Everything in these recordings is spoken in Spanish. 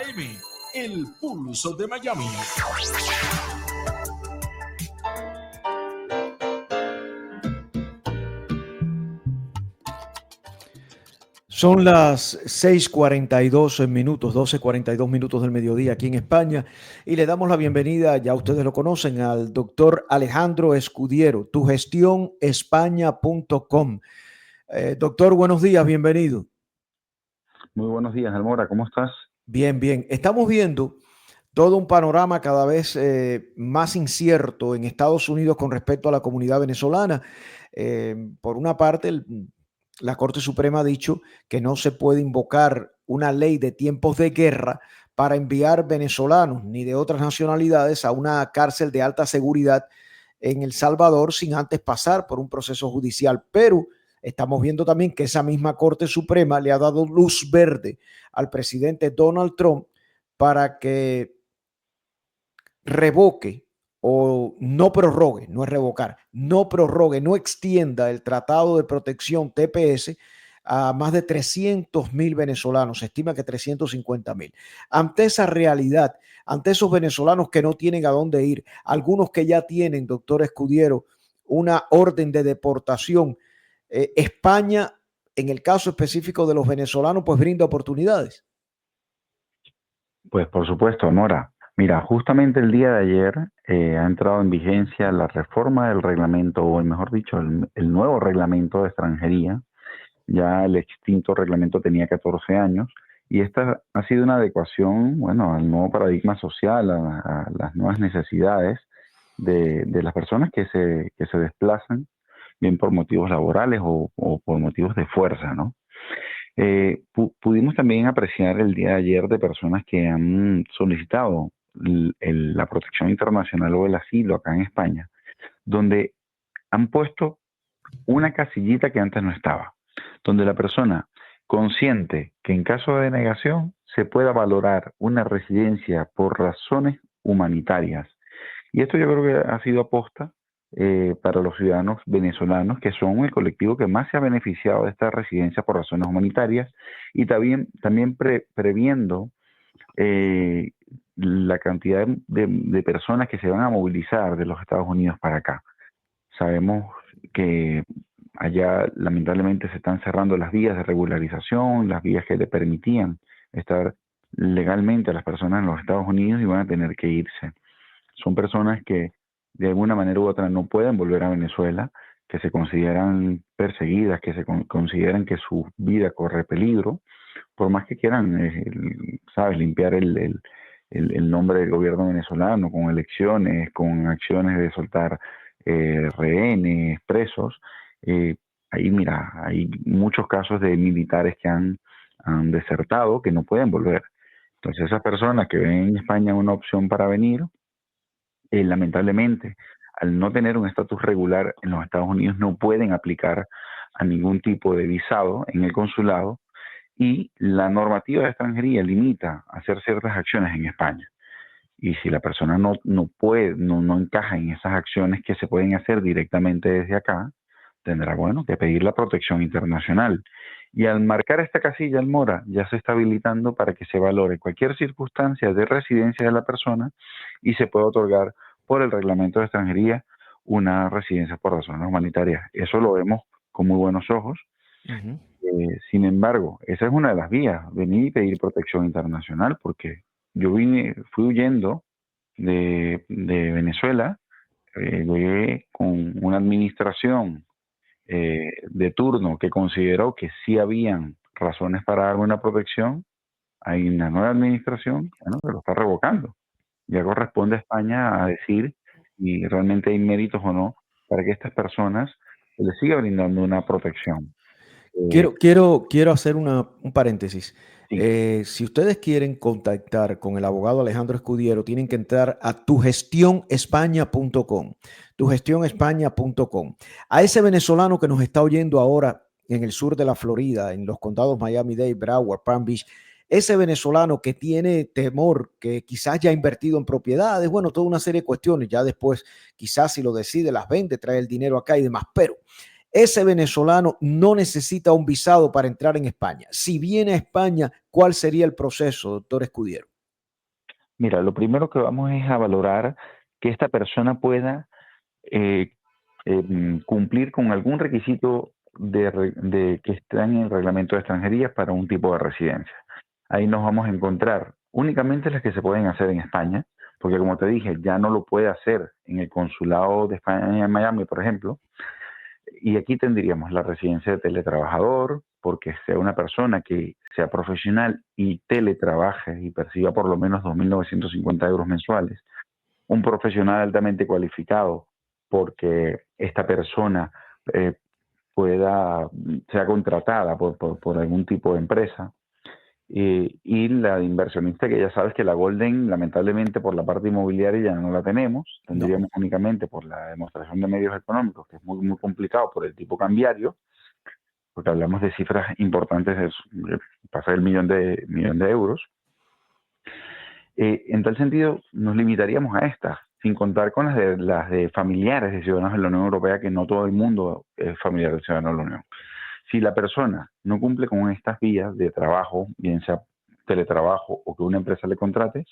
FM, el pulso de Miami. Son las 6:42 minutos, 12:42 minutos del mediodía aquí en España, y le damos la bienvenida, ya ustedes lo conocen, al doctor Alejandro Escudiero, tugestionespaña.com. Doctor, buenos días, bienvenido. Muy buenos días, Almora, ¿cómo estás? Bien, bien. Estamos viendo todo un panorama cada vez más incierto en Estados Unidos con respecto a la comunidad venezolana. Por una parte, la Corte Suprema ha dicho que no se puede invocar una ley de tiempos de guerra para enviar venezolanos ni de otras nacionalidades a una cárcel de alta seguridad en El Salvador sin antes pasar por un proceso judicial. Pero estamos viendo también que esa misma Corte Suprema le ha dado luz verde al presidente Donald Trump para que revoque o no prorrogue, no es revocar, no prorrogue, no extienda el Tratado de Protección TPS a más de 300,000 venezolanos. Se estima que 350,000. Ante esa realidad, ante esos venezolanos que no tienen a dónde ir, algunos que ya tienen, doctor Escudiero, una orden de deportación, España, en el caso específico de los venezolanos, pues brinda oportunidades. Pues por supuesto, Almora. Mira, justamente el día de ayer ha entrado en vigencia la reforma del reglamento, o mejor dicho, el nuevo reglamento de extranjería. Ya el extinto reglamento tenía 14 años y esta ha sido una adecuación, bueno, al nuevo paradigma social, a las nuevas necesidades de las personas que se desplazan, bien por motivos laborales o por motivos de fuerza, ¿no? Pudimos también apreciar el día de ayer de personas que han solicitado la protección internacional o el asilo acá en España, donde han puesto una casillita que antes no estaba, donde la persona consciente que en caso de denegación se pueda valorar una residencia por razones humanitarias. Y esto yo creo que ha sido aposta para los ciudadanos venezolanos, que son el colectivo que más se ha beneficiado de esta residencia por razones humanitarias, y también previendo la cantidad de personas que se van a movilizar de los Estados Unidos para acá. Sabemos que allá lamentablemente se están cerrando las vías de regularización, las vías que le permitían estar legalmente a las personas en los Estados Unidos, y van a tener que irse. Son personas que de alguna manera u otra no pueden volver a Venezuela, que se consideran perseguidas, que se consideran que su vida corre peligro, por más que quieran, sabes, limpiar el nombre del gobierno venezolano con elecciones, con acciones de soltar rehenes, presos. Ahí, mira, hay muchos casos de militares que han desertado, que no pueden volver. Entonces, esas personas que ven en España una opción para venir, lamentablemente, al no tener un estatus regular en los Estados Unidos, no pueden aplicar a ningún tipo de visado en el consulado, y la normativa de extranjería limita a hacer ciertas acciones en España. Y si la persona no encaja en esas acciones que se pueden hacer directamente desde acá, tendrá, bueno, que pedir la protección internacional. Y al marcar esta casilla, Almora, ya se está habilitando para que se valore cualquier circunstancia de residencia de la persona y se pueda otorgar por el reglamento de extranjería una residencia por razones humanitarias. Eso lo vemos con muy buenos ojos. Uh-huh. Sin embargo, esa es una de las vías, venir y pedir protección internacional, porque yo fui huyendo de Venezuela, llegué con una administración de turno que consideró que sí habían razones para darme una protección. Hay una nueva administración, bueno, que lo está revocando. Ya corresponde a España a decir si realmente hay méritos o no para que estas personas se les siga brindando una protección. Quiero hacer un paréntesis. Sí. Si ustedes quieren contactar con el abogado Alejandro Escudiero, tienen que entrar a tugestionespaña.com, tugestionespaña.com. A ese venezolano que nos está oyendo ahora en el sur de la Florida, en los condados Miami-Dade, Broward, Palm Beach, ese venezolano que tiene temor, que quizás ya ha invertido en propiedades, bueno, toda una serie de cuestiones, ya después quizás si lo decide las vende, trae el dinero acá y demás, pero ese venezolano no necesita un visado para entrar en España. Si viene a España, ¿cuál sería el proceso, doctor Escudiero? Mira, lo primero que vamos es a valorar que esta persona pueda eh, cumplir con algún requisito de que está en el reglamento de extranjería para un tipo de residencia. Ahí nos vamos a encontrar únicamente las que se pueden hacer en España, porque como te dije, ya no lo puede hacer en el consulado de España en Miami, por ejemplo. Y aquí tendríamos la residencia de teletrabajador, porque sea una persona que sea profesional y teletrabaje y perciba por lo menos 2.950 euros mensuales. Un profesional altamente cualificado, porque esta persona eh, sea contratada por algún tipo de empresa. Y la inversionista, que ya sabes que la Golden, lamentablemente por la parte inmobiliaria ya no la tenemos, No. tendríamos únicamente por la demostración de medios económicos, que es muy, muy complicado por el tipo cambiario, porque hablamos de cifras importantes, pasa el millón de euros. En tal sentido, nos limitaríamos a estas, sin contar con las de familiares de ciudadanos de la Unión Europea, que no todo el mundo es familiar de ciudadanos de la Unión. Si la persona no cumple con estas vías de trabajo, bien sea teletrabajo o que una empresa le contrate,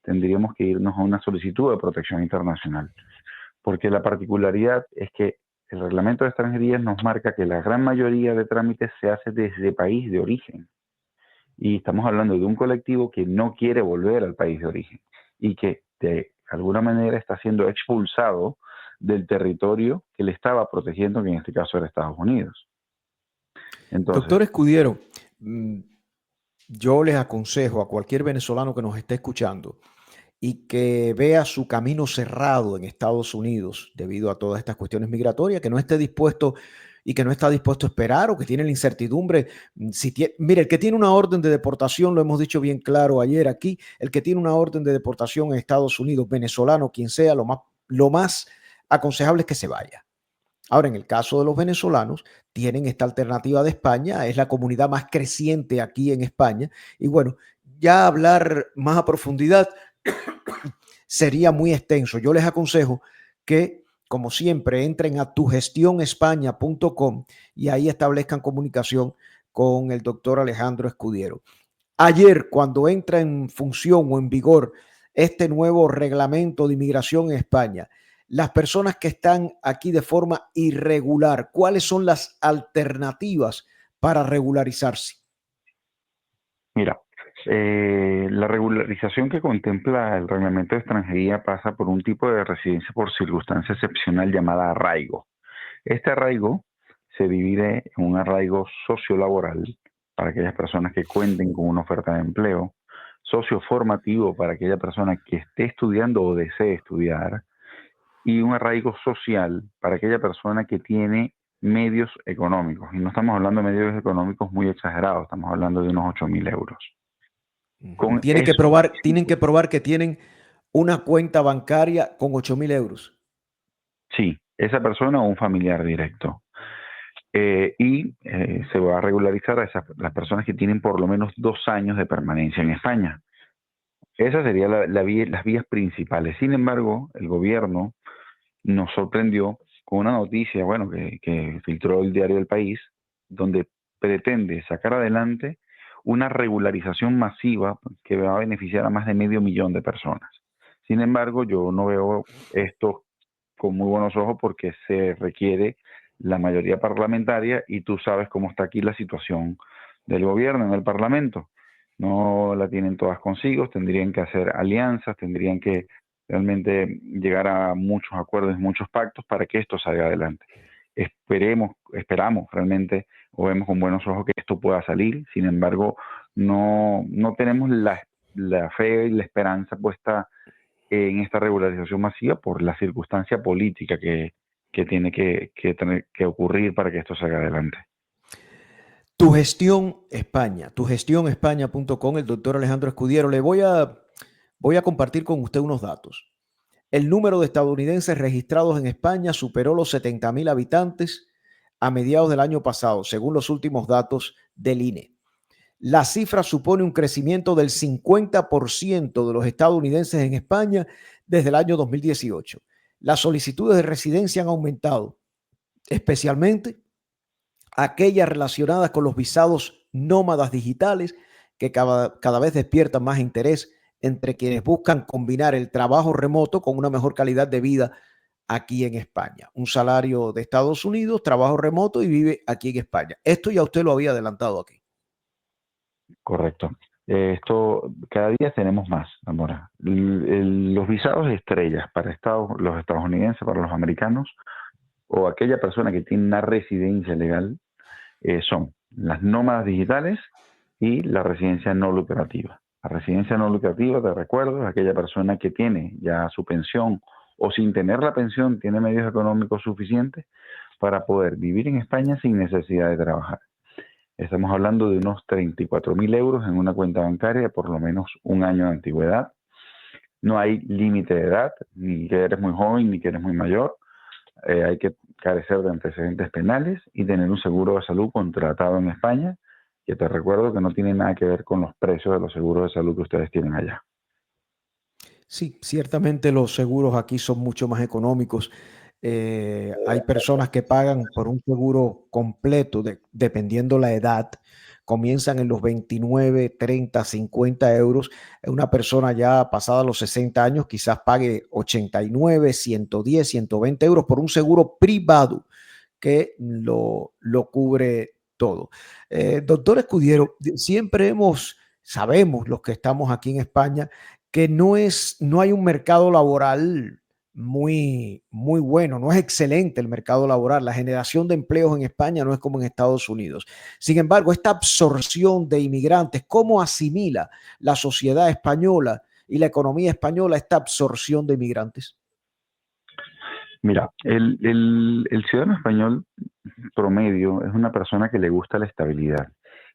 tendríamos que irnos a una solicitud de protección internacional. Porque la particularidad es que el reglamento de extranjería nos marca que la gran mayoría de trámites se hace desde país de origen. Y estamos hablando de un colectivo que no quiere volver al país de origen y que de alguna manera está siendo expulsado del territorio que le estaba protegiendo, que en este caso era Estados Unidos. Entonces, Doctor Escudiero, mm, yo les aconsejo a cualquier venezolano que nos esté escuchando y que vea su camino cerrado en Estados Unidos debido a todas estas cuestiones migratorias, que no esté dispuesto y que no está dispuesto a esperar o que tiene la incertidumbre. Mire, el que tiene una orden de deportación, lo hemos dicho bien claro ayer aquí, el que tiene una orden de deportación en Estados Unidos, venezolano, quien sea, lo más aconsejable es que se vaya. Ahora, en el caso de los venezolanos, tienen esta alternativa de España, es la comunidad más creciente aquí en España. Y bueno, ya hablar más a profundidad sería muy extenso. Yo les aconsejo que, como siempre, entren a tugestionespaña.com y ahí establezcan comunicación con el doctor Alejandro Escudiero. Ayer, cuando entra en función o en vigor este nuevo reglamento de inmigración en España, las personas que están aquí de forma irregular, ¿cuáles son las alternativas para regularizarse? mira, la regularización que contempla el reglamento de extranjería pasa por un tipo de residencia por circunstancia excepcional llamada arraigo. Este arraigo se divide en un arraigo sociolaboral para aquellas personas que cuenten con una oferta de empleo, socioformativo para aquella persona que esté estudiando o desee estudiar, y un arraigo social para aquella persona que tiene medios económicos. Y no estamos hablando de medios económicos muy exagerados, estamos hablando de unos 8.000 euros. Con eso, Tienen que probar que tienen una cuenta bancaria con 8.000 euros. sí, esa persona o un familiar directo. Se va a regularizar a las personas que tienen por lo menos 2 años de permanencia en España. Esas serían las vías principales. Sin embargo, el gobierno nos sorprendió con una noticia, bueno, que filtró el diario El País, donde pretende sacar adelante una regularización masiva que va a beneficiar a más de 500.000 de personas. Sin embargo, yo no veo esto con muy buenos ojos porque se requiere la mayoría parlamentaria y tú sabes cómo está aquí la situación del gobierno en el Parlamento. No la tienen todas consigo, tendrían que hacer alianzas, tendrían que realmente llegar a muchos acuerdos, muchos pactos para que esto salga adelante. Esperamos realmente o vemos con buenos ojos que esto pueda salir. Sin embargo, no tenemos la fe y la esperanza puesta en esta regularización masiva por la circunstancia política que tiene que ocurrir para que esto salga adelante. Tu Gestión España, tugestionespaña.com, el doctor Alejandro Escudiero. Voy a compartir con usted unos datos. El número de estadounidenses registrados en España superó los 70.000 habitantes a mediados del año pasado, según los últimos datos del INE. La cifra supone un crecimiento del 50% de los estadounidenses en España desde el año 2018. Las solicitudes de residencia han aumentado, especialmente aquellas relacionadas con los visados nómadas digitales que cada vez despiertan más interés entre quienes buscan combinar el trabajo remoto con una mejor calidad de vida aquí en España. Un salario de Estados Unidos, trabajo remoto y vive aquí en España. Esto ya usted lo había adelantado aquí. Correcto. Esto, cada día tenemos más, Amora. Los visados estrellas para los estadounidenses, para los americanos, o aquella persona que tiene una residencia legal, son las nómadas digitales y la residencia no lucrativa. La residencia no lucrativa, te recuerdo, es aquella persona que tiene ya su pensión o sin tener la pensión tiene medios económicos suficientes para poder vivir en España sin necesidad de trabajar. Estamos hablando de unos 34.000 euros en una cuenta bancaria, por lo menos un año de antigüedad. No hay límite de edad, ni que eres muy joven ni que eres muy mayor. Hay que carecer de antecedentes penales y tener un seguro de salud contratado en España, que te recuerdo que no tiene nada que ver con los precios de los seguros de salud que ustedes tienen allá. Sí, ciertamente los seguros aquí son mucho más económicos. Hay personas que pagan por un seguro completo, dependiendo la edad, comienzan en los 29, 30, 50 euros. Una persona ya pasada los 60 años quizás pague 89, 110, 120 euros por un seguro privado que lo cubre todo. Doctor Escudiero, sabemos los que estamos aquí en España, que no hay un mercado laboral muy bueno, no es excelente el mercado laboral. La generación de empleos en España no es como en Estados Unidos. Sin embargo, esta absorción de inmigrantes, ¿cómo asimila la sociedad española y la economía española esta absorción de inmigrantes? Mira, el ciudadano español promedio es una persona que le gusta la estabilidad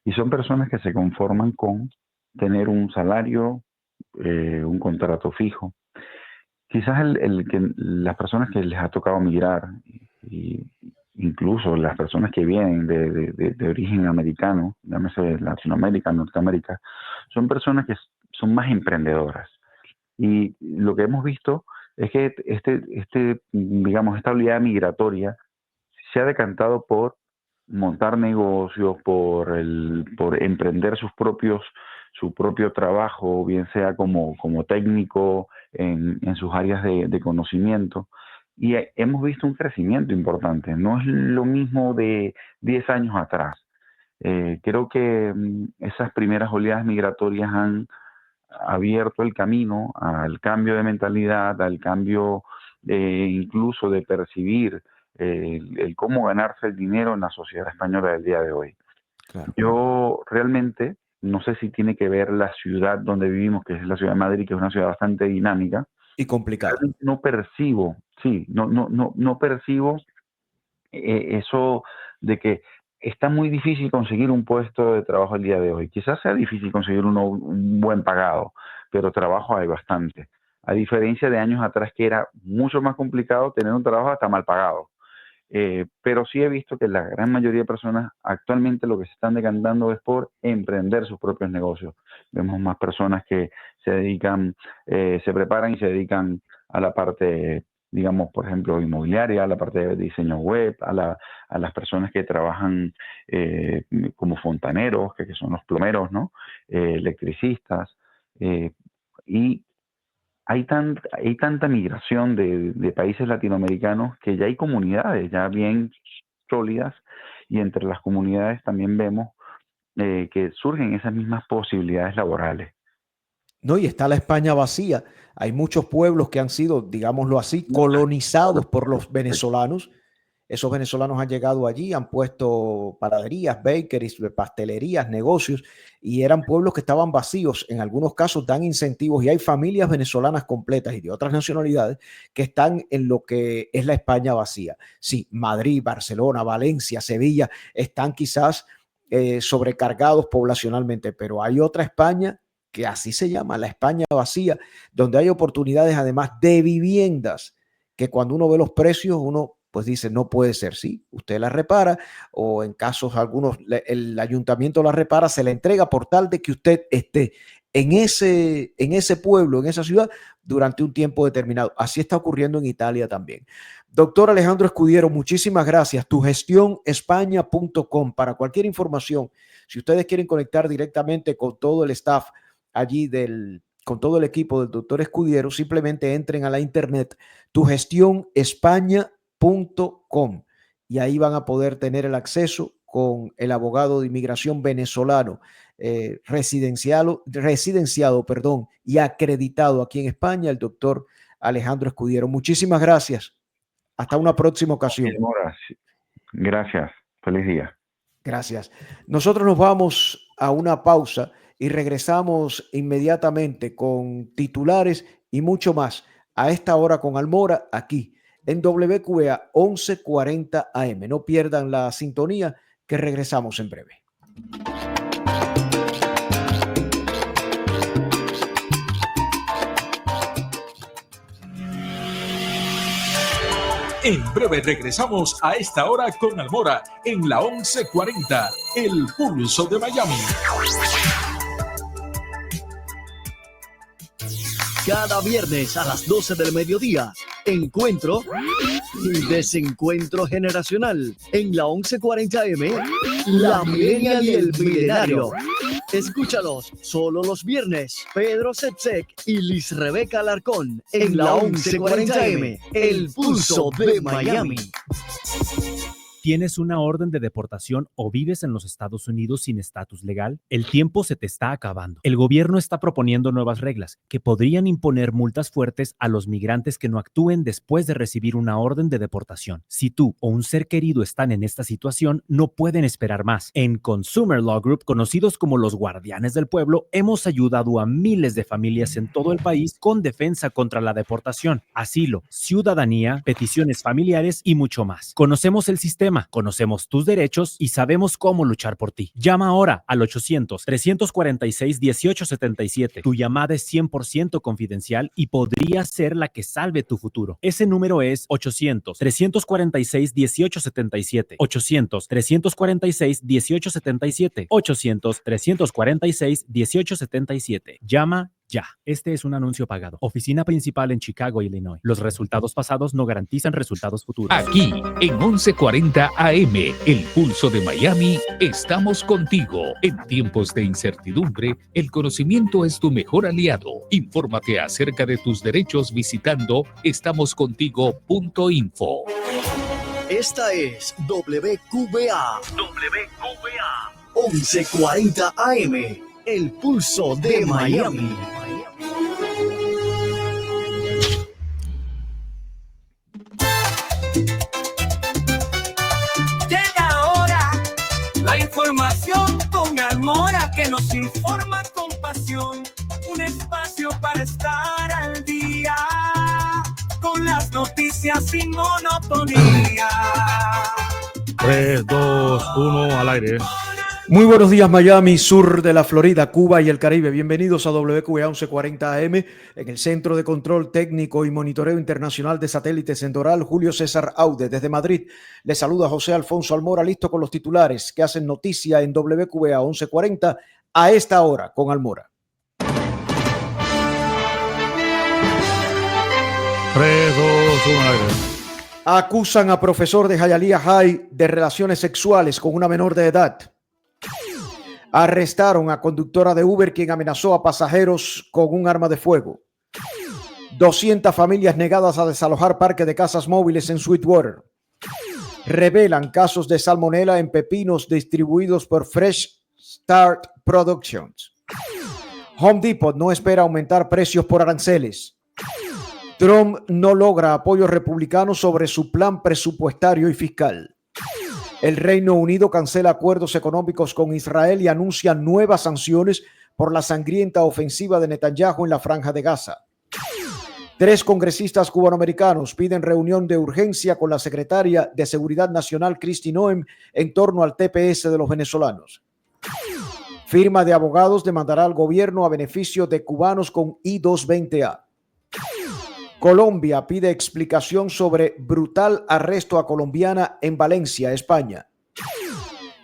y son personas que se conforman con tener un salario, un contrato fijo. Quizás las personas que les ha tocado migrar, y incluso las personas que vienen de origen americano, llámese Latinoamérica, Norteamérica, son personas que son más emprendedoras. Y lo que hemos visto es que digamos, esta habilidad migratoria se ha decantado por montar negocios, por emprender su propio trabajo, bien sea como técnico en sus áreas de conocimiento. Y hemos visto un crecimiento importante. No es lo mismo de 10 años atrás. Creo que esas primeras oleadas migratorias han abierto el camino al cambio de mentalidad, al cambio incluso de percibir el cómo ganarse el dinero en la sociedad española del día de hoy. Claro. Yo realmente no sé si tiene que ver la ciudad donde vivimos, que es la ciudad de Madrid, que es una ciudad bastante dinámica. Y complicada. Realmente no percibo, sí, no percibo eso de que está muy difícil conseguir un puesto de trabajo el día de hoy. Quizás sea difícil conseguir un buen pagado, pero trabajo hay bastante. A diferencia de años atrás que era mucho más complicado tener un trabajo hasta mal pagado. Pero sí he visto que la gran mayoría de personas actualmente lo que se están decantando es por emprender sus propios negocios. Vemos más personas que se dedican, se preparan y se dedican a la parte, digamos, por ejemplo, inmobiliaria, a la parte de diseño web, a las personas que trabajan como fontaneros, que son los plomeros, ¿no? Electricistas. Y hay tanta migración de países latinoamericanos que ya hay comunidades ya bien sólidas y entre las comunidades también vemos que surgen esas mismas posibilidades laborales. No, y está la España vacía. Hay muchos pueblos que han sido, digámoslo así, colonizados por los venezolanos. Esos venezolanos han llegado allí, han puesto panaderías, bakeries, pastelerías, negocios, y eran pueblos que estaban vacíos. En algunos casos dan incentivos y hay familias venezolanas completas y de otras nacionalidades que están en lo que es la España vacía. Sí, Madrid, Barcelona, Valencia, Sevilla están quizás sobrecargados poblacionalmente, pero hay otra España que así se llama, la España vacía, donde hay oportunidades además de viviendas que cuando uno ve los precios, uno pues dice, no puede ser, sí, usted la repara o en casos algunos el ayuntamiento la repara, se la entrega por tal de que usted esté en ese pueblo, en esa ciudad, durante un tiempo determinado. Así está ocurriendo en Italia también. Doctor Alejandro Escudiero, muchísimas gracias. Tugestionespaña.com para cualquier información. Si ustedes quieren conectar directamente con todo el staff allí del con todo el equipo del doctor Escudiero, simplemente entren a la internet tugestionespaña.com y ahí van a poder tener el acceso con el abogado de inmigración venezolano residenciado, y acreditado aquí en España, el doctor Alejandro Escudiero. Muchísimas gracias. Hasta una próxima ocasión. Gracias. Feliz día. Gracias. Nosotros nos vamos a una pausa y regresamos inmediatamente con titulares y mucho más a esta hora con Almora aquí en WQA 1140 AM. No pierdan la sintonía, que regresamos en breve. En breve regresamos a esta hora con Almora en la 1140, El Pulso de Miami. Cada viernes a las 12 del mediodía, encuentro y desencuentro generacional en la 1140M, La Millennial y el Milenario. Escúchalos solo los viernes. Pedro Sepsek y Liz Rebeca Alarcón en la 1140M, El Pulso de Miami. ¿Tienes una orden de deportación o vives en los Estados Unidos sin estatus legal? El tiempo se te está acabando. El gobierno está proponiendo nuevas reglas que podrían imponer multas fuertes a los migrantes que no actúen después de recibir una orden de deportación. Si tú o un ser querido están en esta situación, no pueden esperar más. En Consumer Law Group, conocidos como los guardianes del pueblo, hemos ayudado a miles de familias en todo el país con defensa contra la deportación, asilo, ciudadanía, peticiones familiares y mucho más. Conocemos el sistema, conocemos tus derechos y sabemos cómo luchar por ti. Llama ahora al 800-346-1877. Tu llamada es 100% confidencial y podría ser la que salve tu futuro. Ese número es 800-346-1877. 800-346-1877. 800-346-1877. Llama ya. Este es un anuncio pagado. Oficina principal en Chicago, Illinois. Los resultados pasados no garantizan resultados futuros. Aquí, en 1140 AM, El Pulso de Miami, estamos contigo. En tiempos de incertidumbre, el conocimiento es tu mejor aliado. Infórmate acerca de tus derechos visitando estamoscontigo.info. Esta es WQBA. 1140 AM, El Pulso de Miami. Llega ahora la información con Almora, que nos informa con pasión. Un espacio para estar al día con las noticias sin monotonía. 3, 2, 1, al aire. Muy buenos días, Miami, sur de la Florida, Cuba y el Caribe. Bienvenidos a WQA 1140 AM en el Centro de Control Técnico y Monitoreo Internacional de Satélites en Doral, Julio César Aude. Desde Madrid les saluda José Alfonso Almora, listo con los titulares que hacen noticia en WQA 1140 a esta hora con Almora. 3, 2, 1, al aire. Acusan a profesor de Hialeah High de relaciones sexuales con una menor de edad. Arrestaron a conductora de Uber quien amenazó a pasajeros con un arma de fuego. 200 familias negadas a desalojar parque de casas móviles en Sweetwater. Revelan casos de salmonela en pepinos distribuidos por Fresh Start Productions. Home Depot no espera aumentar precios por aranceles. Trump no logra apoyo republicano sobre su plan presupuestario y fiscal. El Reino Unido cancela acuerdos económicos con Israel y anuncia nuevas sanciones por la sangrienta ofensiva de Netanyahu en la Franja de Gaza. 3 congresistas cubanoamericanos piden reunión de urgencia con la secretaria de Seguridad Nacional, Kristi Noem, en torno al TPS de los venezolanos. Firma de abogados demandará al gobierno a beneficio de cubanos con I-220A. Colombia pide explicación sobre brutal arresto a colombiana en Valencia, España.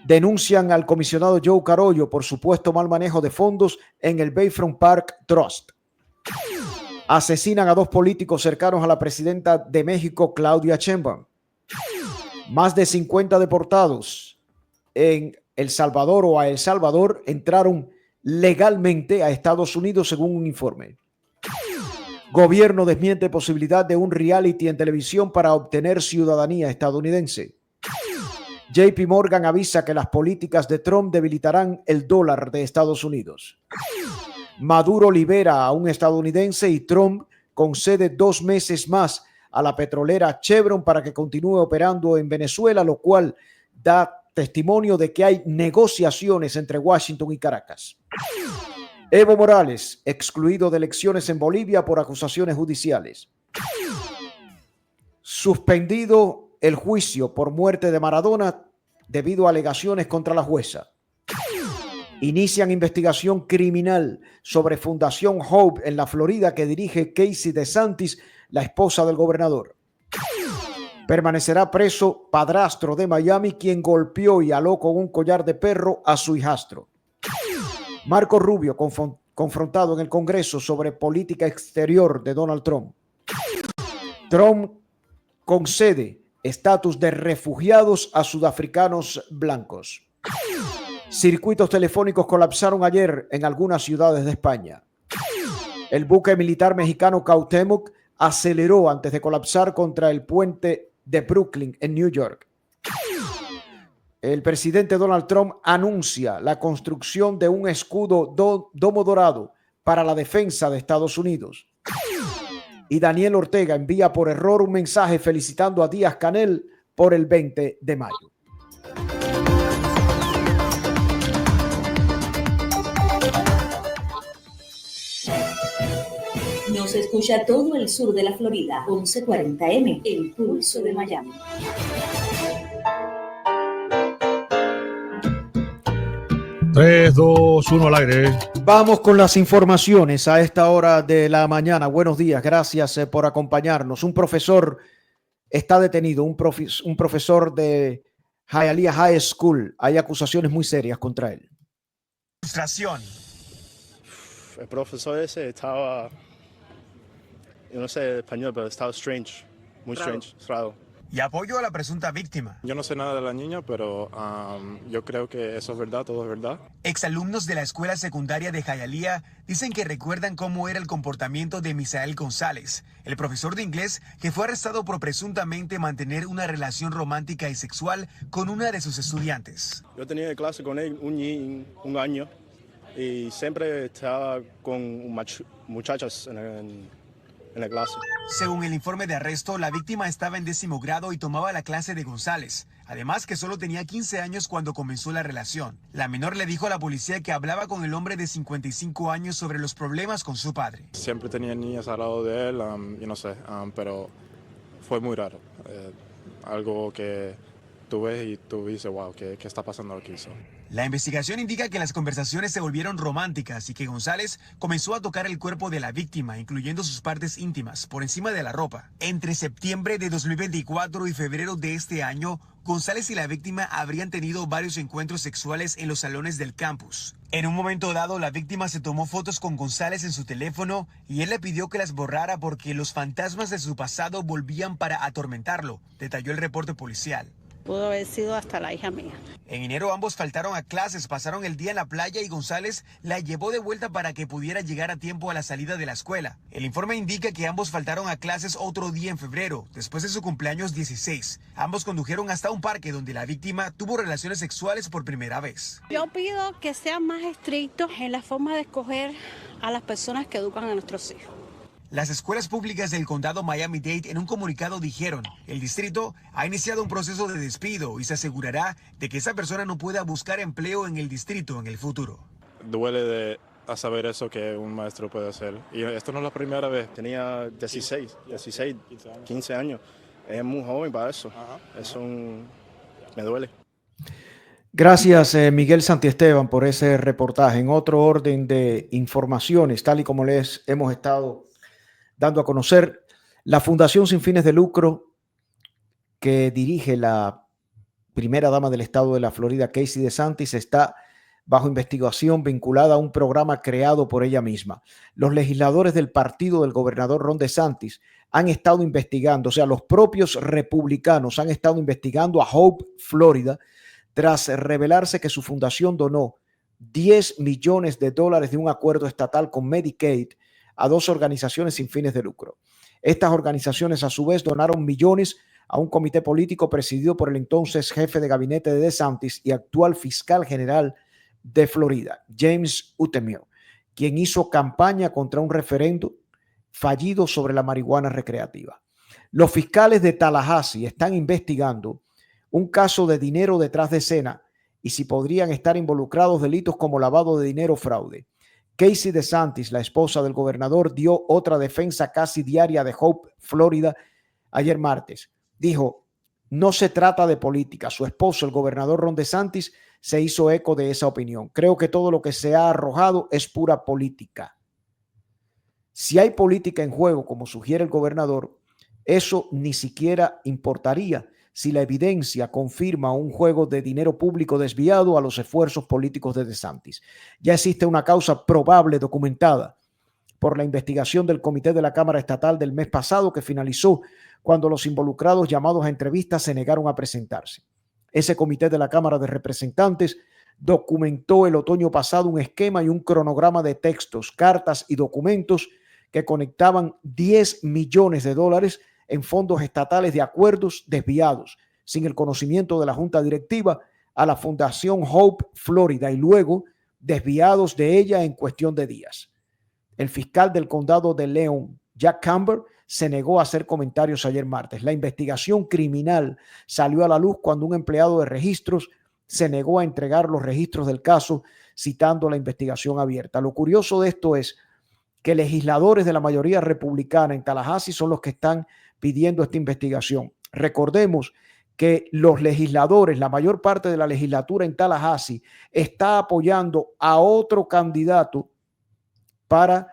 Denuncian al comisionado Joe Carollo por supuesto mal manejo de fondos en el Bayfront Park Trust. Asesinan a 2 políticos cercanos a la presidenta de México, Claudia Sheinbaum. Más de 50 deportados en El Salvador o a El Salvador entraron legalmente a Estados Unidos, según un informe. Gobierno desmiente posibilidad de un reality en televisión para obtener ciudadanía estadounidense. JP Morgan avisa que las políticas de Trump debilitarán el dólar de Estados Unidos. Maduro libera a un estadounidense y Trump concede 2 meses más a la petrolera Chevron para que continúe operando en Venezuela, lo cual da testimonio de que hay negociaciones entre Washington y Caracas. Evo Morales, excluido de elecciones en Bolivia por acusaciones judiciales. Suspendido el juicio por muerte de Maradona debido a alegaciones contra la jueza. Inician investigación criminal sobre Fundación Hope en la Florida que dirige Casey DeSantis, la esposa del gobernador. Permanecerá preso padrastro de Miami quien golpeó y aló con un collar de perro a su hijastro. Marco Rubio confrontado en el Congreso sobre política exterior de Donald Trump. Trump concede estatus de refugiados a sudafricanos blancos. Circuitos telefónicos colapsaron ayer en algunas ciudades de España. El buque militar mexicano Cuauhtémoc aceleró antes de colapsar contra el puente de Brooklyn en New York. El presidente Donald Trump anuncia la construcción de un escudo domo dorado para la defensa de Estados Unidos. Y Daniel Ortega envía por error un mensaje felicitando a Díaz-Canel por el 20 de mayo. Nos escucha todo el sur de la Florida. 1140M, el pulso de Miami. Tres, dos, uno al aire. Vamos con las informaciones a esta hora de la mañana. Buenos días, gracias por acompañarnos. Un profesor está detenido, un profesor de Hialeah High School. Hay acusaciones muy serias contra él. Frustración. El profesor ese estaba, yo no sé español, pero estaba strange, muy strange, raro. Y apoyo a la presunta víctima. Yo no sé nada de la niña, pero yo creo que eso es verdad, todo es verdad. Exalumnos de la escuela secundaria de Hialeah dicen que recuerdan cómo era el comportamiento de Misael González, el profesor de inglés que fue arrestado por presuntamente mantener una relación romántica y sexual con una de sus estudiantes. Yo tenía clase con él un año y siempre estaba con muchachas en la clase. Según el informe de arresto, la víctima estaba en 10º grado y tomaba la clase de González. Además que solo tenía 15 años cuando comenzó la relación. La menor le dijo a la policía que hablaba con el hombre de 55 años sobre los problemas con su padre. Siempre tenía niñas al lado de él, yo no sé, pero fue muy raro. Algo que tú ves y tú dices, wow, ¿qué está pasando aquí? La investigación indica que las conversaciones se volvieron románticas y que González comenzó a tocar el cuerpo de la víctima, incluyendo sus partes íntimas, por encima de la ropa. Entre septiembre de 2024 y febrero de este año, González y la víctima habrían tenido varios encuentros sexuales en los salones del campus. En un momento dado, la víctima se tomó fotos con González en su teléfono y él le pidió que las borrara porque los fantasmas de su pasado volvían para atormentarlo, detalló el reporte policial. Pudo haber sido hasta la hija mía. En enero ambos faltaron a clases, pasaron el día en la playa y González la llevó de vuelta para que pudiera llegar a tiempo a la salida de la escuela. El informe indica que ambos faltaron a clases otro día en febrero, después de su cumpleaños 16. Ambos condujeron hasta un parque donde la víctima tuvo relaciones sexuales por primera vez. Yo pido que sean más estrictos en la forma de escoger a las personas que educan a nuestros hijos. Las escuelas públicas del condado Miami-Dade en un comunicado dijeron, el distrito ha iniciado un proceso de despido y se asegurará de que esa persona no pueda buscar empleo en el distrito en el futuro. Duele de saber eso que un maestro puede hacer. Y esto no es la primera vez. Tenía 16, 15 años. Es muy joven para eso. Me duele. Gracias, Miguel Santiesteban, por ese reportaje. En otro orden de informaciones, tal y como les hemos estado dando a conocer, la Fundación Sin Fines de Lucro que dirige la primera dama del estado de la Florida, Casey DeSantis, está bajo investigación vinculada a un programa creado por ella misma. Los legisladores del partido del gobernador Ron DeSantis han estado investigando, o sea, los propios republicanos han estado investigando a Hope Florida tras revelarse que su fundación donó $10 millones de un acuerdo estatal con Medicaid a 2 organizaciones sin fines de lucro. Estas organizaciones a su vez donaron millones a un comité político presidido por el entonces jefe de gabinete de DeSantis y actual fiscal general de Florida, James Utemill, quien hizo campaña contra un referendo fallido sobre la marihuana recreativa. Los fiscales de Tallahassee están investigando un caso de dinero detrás de escena y si podrían estar involucrados delitos como lavado de dinero o fraude. Casey DeSantis, la esposa del gobernador, dio otra defensa casi diaria de Hope, Florida, ayer martes. Dijo, no se trata de política. Su esposo, el gobernador Ron DeSantis, se hizo eco de esa opinión. Creo que todo lo que se ha arrojado es pura política. Si hay política en juego, como sugiere el gobernador, eso ni siquiera importaría si la evidencia confirma un juego de dinero público desviado a los esfuerzos políticos de DeSantis. Ya existe una causa probable documentada por la investigación del Comité de la Cámara Estatal del mes pasado que finalizó cuando los involucrados llamados a entrevistas se negaron a presentarse. Ese Comité de la Cámara de Representantes documentó el otoño pasado un esquema y un cronograma de textos, cartas y documentos que conectaban $10 millones en fondos estatales de acuerdos desviados sin el conocimiento de la junta directiva a la Fundación Hope Florida y luego desviados de ella en cuestión de días. El fiscal del condado de Leon, Jack Camber, se negó a hacer comentarios ayer martes. La investigación criminal salió a la luz cuando un empleado de registros se negó a entregar los registros del caso, citando la investigación abierta. Lo curioso de esto es que legisladores de la mayoría republicana en Tallahassee son los que están pidiendo esta investigación. Recordemos que los legisladores, la mayor parte de la legislatura en Tallahassee, está apoyando a otro candidato para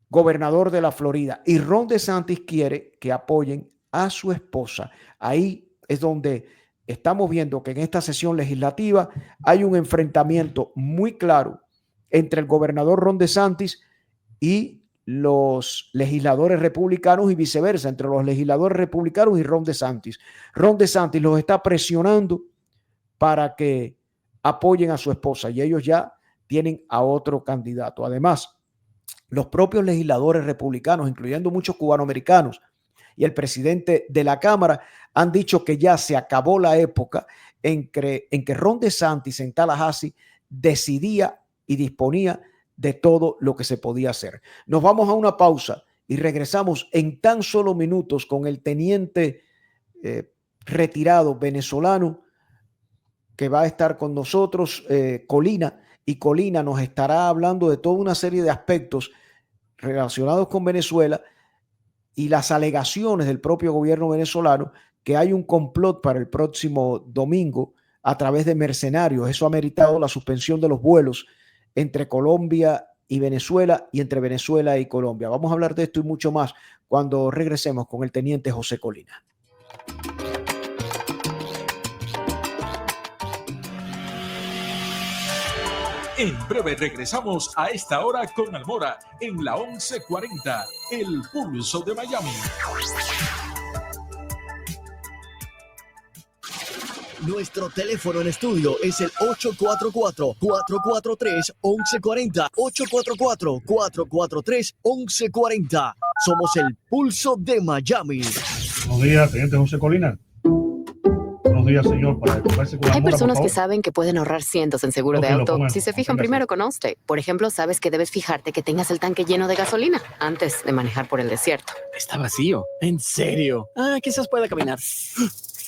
gobernador de la Florida. Y Ron DeSantis quiere que apoyen a su esposa. Ahí es donde estamos viendo que en esta sesión legislativa hay un enfrentamiento muy claro entre el gobernador Ron DeSantis y los legisladores republicanos y viceversa, entre los legisladores republicanos y Ron DeSantis. Ron DeSantis los está presionando para que apoyen a su esposa y ellos ya tienen a otro candidato. Además, los propios legisladores republicanos, incluyendo muchos cubanoamericanos y el presidente de la Cámara, han dicho que ya se acabó la época en que Ron DeSantis en Tallahassee decidía y disponía de todo lo que se podía hacer. Nos vamos a una pausa y regresamos en tan solo minutos con el teniente retirado venezolano que va a estar con nosotros, Colina, y Colina nos estará hablando de toda una serie de aspectos relacionados con Venezuela y las alegaciones del propio gobierno venezolano que hay un complot para el próximo domingo a través de mercenarios. Eso ha meritado la suspensión de los vuelos entre Colombia y Venezuela y entre Venezuela y Colombia. Vamos a hablar de esto y mucho más cuando regresemos con el teniente José Colina. En breve regresamos a esta hora con Almora en la 1140, El Pulso de Miami. Nuestro teléfono en estudio es el 844-443-1140. 844-443-1140. Somos el Pulso de Miami. Buenos días, teniente José Colina. Buenos días, señor. Para Hay personas que saben que pueden ahorrar cientos en seguro de auto si se fijan primero con Allstate. Por ejemplo, sabes que debes fijarte que tengas el tanque lleno de gasolina antes de manejar por el desierto. Está vacío. ¿En serio? Quizás pueda caminar.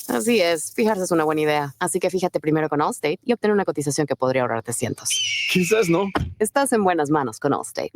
Así es, fijarse es una buena idea. Así que fíjate primero con Allstate y obtener una cotización que podría ahorrarte cientos. Quizás no. Estás en buenas manos con Allstate.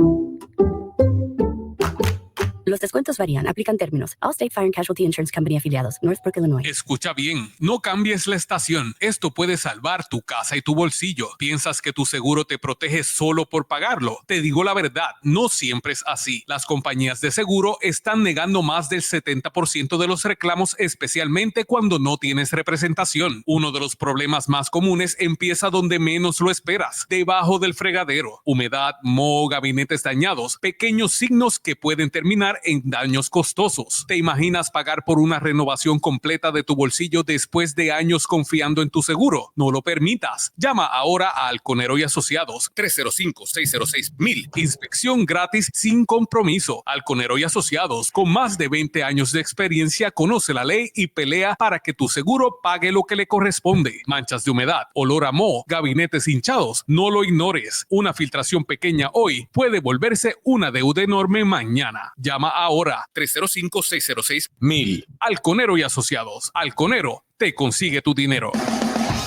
Los descuentos varían. Aplican términos. Allstate Fire and Casualty Insurance Company afiliados. Northbrook, Illinois. Escucha bien. No cambies la estación. Esto puede salvar tu casa y tu bolsillo. ¿Piensas que tu seguro te protege solo por pagarlo? Te digo la verdad. No siempre es así. Las compañías de seguro están negando más del 70% de los reclamos, especialmente cuando no tienes representación. Uno de los problemas más comunes empieza donde menos lo esperas. Debajo del fregadero. Humedad, moho, gabinetes dañados. Pequeños signos que pueden terminar en daños costosos. ¿Te imaginas pagar por una renovación completa de tu bolsillo después de años confiando en tu seguro? No lo permitas. Llama ahora a Alconero y Asociados 305-606-1000. Inspección gratis sin compromiso. Alconero y Asociados, con más de 20 años de experiencia, conoce la ley y pelea para que tu seguro pague lo que le corresponde. Manchas de humedad, olor a moho, gabinetes hinchados, no lo ignores. Una filtración pequeña hoy puede volverse una deuda enorme mañana. Llama ahora 305-606-1000. Alconero y Asociados. Alconero te consigue tu dinero.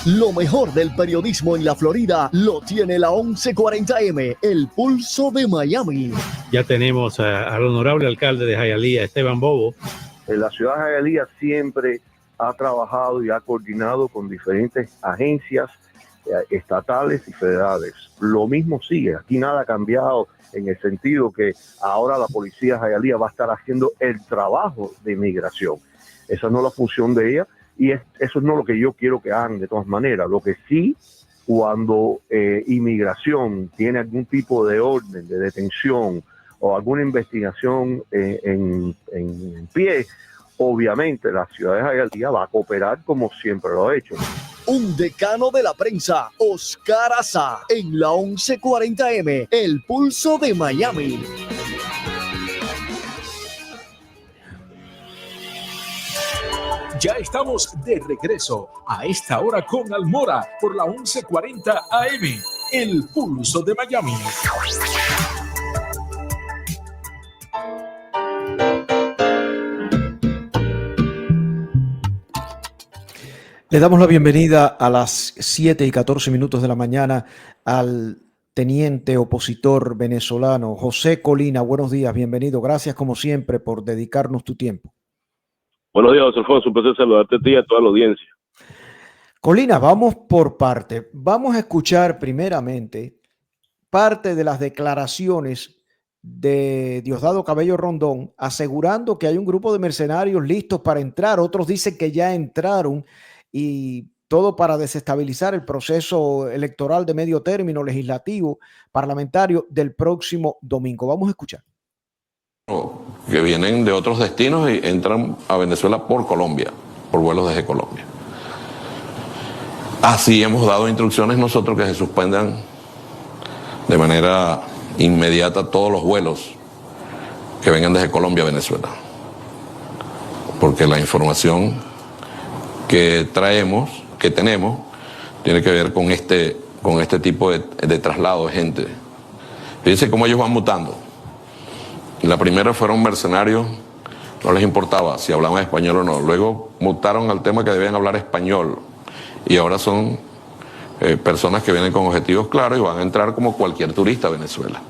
Lo mejor del periodismo en la Florida lo tiene la 1140M, el Pulso de Miami. Ya tenemos al honorable alcalde de Hialeah, Esteban Bobo. La ciudad de Hialeah siempre ha trabajado y ha coordinado con diferentes agencias estatales y federales. Lo mismo sigue, aquí nada ha cambiado en el sentido que ahora la policía de Hialeah va a estar haciendo el trabajo de inmigración. Esa no es la función de ella y eso no es lo que yo quiero que hagan de todas maneras. Lo que sí, cuando inmigración tiene algún tipo de orden de detención o alguna investigación en pie, obviamente la ciudad de Hialeah va a cooperar como siempre lo ha hecho. Un decano de la prensa, Oscar Azá, en la 1140M, el Pulso de Miami. Ya estamos de regreso a esta hora con Almora por la 1140 AM, el Pulso de Miami. Le damos la bienvenida a las 7:14 de la mañana al teniente opositor venezolano José Colina. Buenos días, bienvenido. Gracias como siempre por dedicarnos tu tiempo. Buenos días, José Alfonso. Un placer saludarte a ti y a toda la audiencia. Colina, vamos por parte. Vamos a escuchar primeramente parte de las declaraciones de Diosdado Cabello Rondón asegurando que hay un grupo de mercenarios listos para entrar. Otros dicen que ya entraron y todo para desestabilizar el proceso electoral de medio término legislativo parlamentario del próximo domingo. Vamos a escuchar. Que vienen de otros destinos y entran a Venezuela por Colombia, por vuelos desde Colombia. Así hemos dado instrucciones nosotros que se suspendan de manera inmediata todos los vuelos que vengan desde Colombia a Venezuela. Porque la información que tenemos, tiene que ver con este tipo de traslado de gente. Fíjense cómo ellos van mutando. La primera fueron mercenarios, no les importaba si hablaban español o no. Luego mutaron al tema que debían hablar español. Y ahora son personas que vienen con objetivos claros y van a entrar como cualquier turista a Venezuela.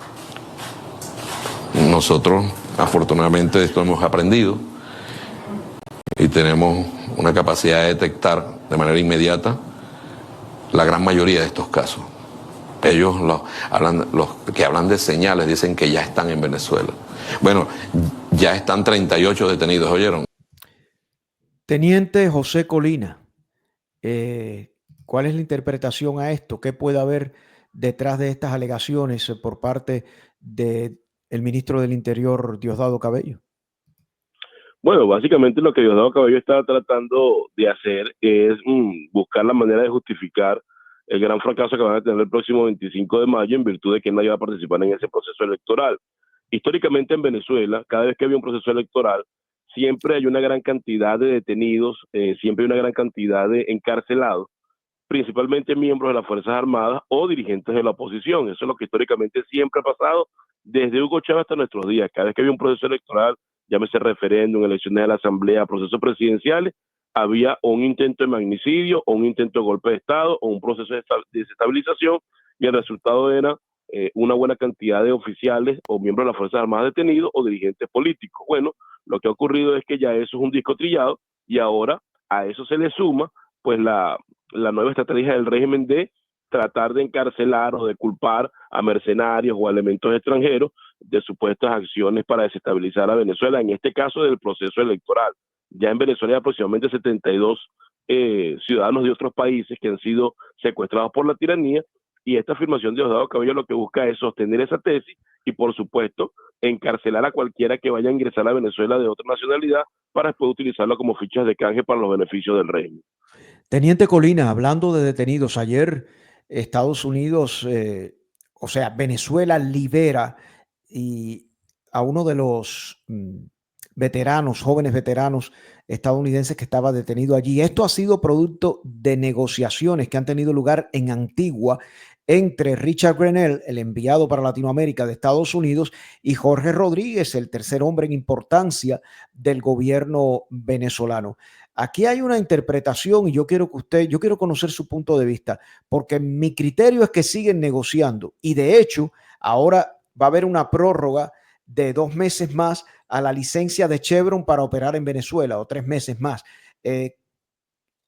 Nosotros, afortunadamente, de esto hemos aprendido y tenemos una capacidad de detectar de manera inmediata la gran mayoría de estos casos. Ellos, los que hablan de señales, dicen que ya están en Venezuela. Bueno, ya están 38 detenidos, ¿oyeron? Teniente José Colina, ¿cuál es la interpretación a esto? ¿Qué puede haber detrás de estas alegaciones por parte del ministro del Interior, Diosdado Cabello? Bueno, básicamente lo que Diosdado Cabello está tratando de hacer es buscar la manera de justificar el gran fracaso que van a tener el próximo 25 de mayo en virtud de que nadie va a participar en ese proceso electoral. Históricamente en Venezuela, cada vez que había un proceso electoral, siempre hay una gran cantidad de detenidos, siempre hay una gran cantidad de encarcelados, principalmente miembros de las Fuerzas Armadas o dirigentes de la oposición. Eso es lo que históricamente siempre ha pasado desde Hugo Chávez hasta nuestros días. Cada vez que había un proceso electoral, llámese referéndum, elecciones de la Asamblea, procesos presidenciales, había un intento de magnicidio o un intento de golpe de Estado o un proceso de desestabilización y el resultado era una buena cantidad de oficiales o miembros de las Fuerzas Armadas detenidos o dirigentes políticos. Bueno, lo que ha ocurrido es que ya eso es un disco trillado y ahora a eso se le suma pues la nueva estrategia del régimen de tratar de encarcelar o de culpar a mercenarios o a elementos extranjeros de supuestas acciones para desestabilizar a Venezuela, en este caso del proceso electoral. Ya en Venezuela hay aproximadamente 72 ciudadanos de otros países que han sido secuestrados por la tiranía y esta afirmación de Diosdado Cabello lo que busca es sostener esa tesis y, por supuesto, encarcelar a cualquiera que vaya a ingresar a Venezuela de otra nacionalidad para después utilizarlo como fichas de canje para los beneficios del régimen. Teniente Colina, hablando de detenidos, ayer Estados Unidos, o sea, Venezuela libera a uno de los veteranos, jóvenes veteranos estadounidenses que estaba detenido allí. Esto ha sido producto de negociaciones que han tenido lugar en Antigua entre Richard Grenell, el enviado para Latinoamérica de Estados Unidos, y Jorge Rodríguez, el tercer hombre en importancia del gobierno venezolano. Aquí hay una interpretación y yo quiero conocer su punto de vista, porque mi criterio es que siguen negociando y de hecho ahora va a haber una prórroga de 2 meses más a la licencia de Chevron para operar en Venezuela, o 3 meses más.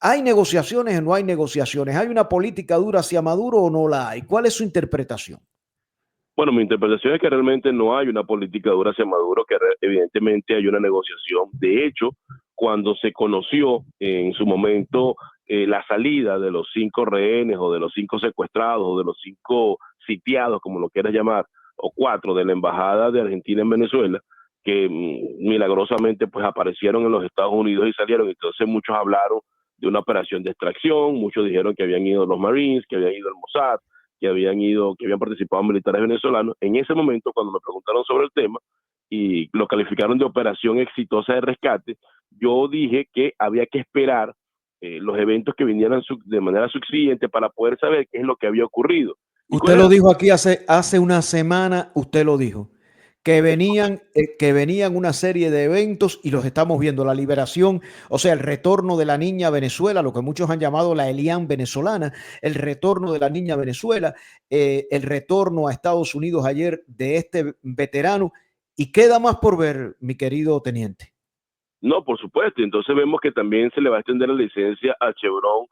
¿Hay negociaciones o no hay negociaciones? ¿Hay una política dura hacia Maduro o no la hay? ¿Cuál es su interpretación? Bueno, mi interpretación es que realmente no hay una política dura hacia Maduro, que evidentemente hay una negociación. De hecho, cuando se conoció en su momento la salida de los 5 rehenes o de los 5 secuestrados o de los 5 sitiados, como lo quieras llamar, o 4 de la embajada de Argentina en Venezuela, que milagrosamente pues aparecieron en los Estados Unidos y salieron. Entonces muchos hablaron de una operación de extracción, muchos dijeron que habían ido los Marines, que habían ido el Mossad, que habían participado militares venezolanos. En ese momento, cuando me preguntaron sobre el tema y lo calificaron de operación exitosa de rescate, yo dije que había que esperar los eventos que vinieran de manera subsiguiente para poder saber qué es lo que había ocurrido. Usted lo dijo aquí hace una semana, usted lo dijo, que venían una serie de eventos y los estamos viendo, la liberación, o sea, el retorno de la niña a Venezuela, lo que muchos han llamado la Elian venezolana, el retorno de la niña a Venezuela, el retorno a Estados Unidos ayer de este veterano, y queda más por ver, mi querido teniente. No, por supuesto, entonces vemos que también se le va a extender la licencia a Chevron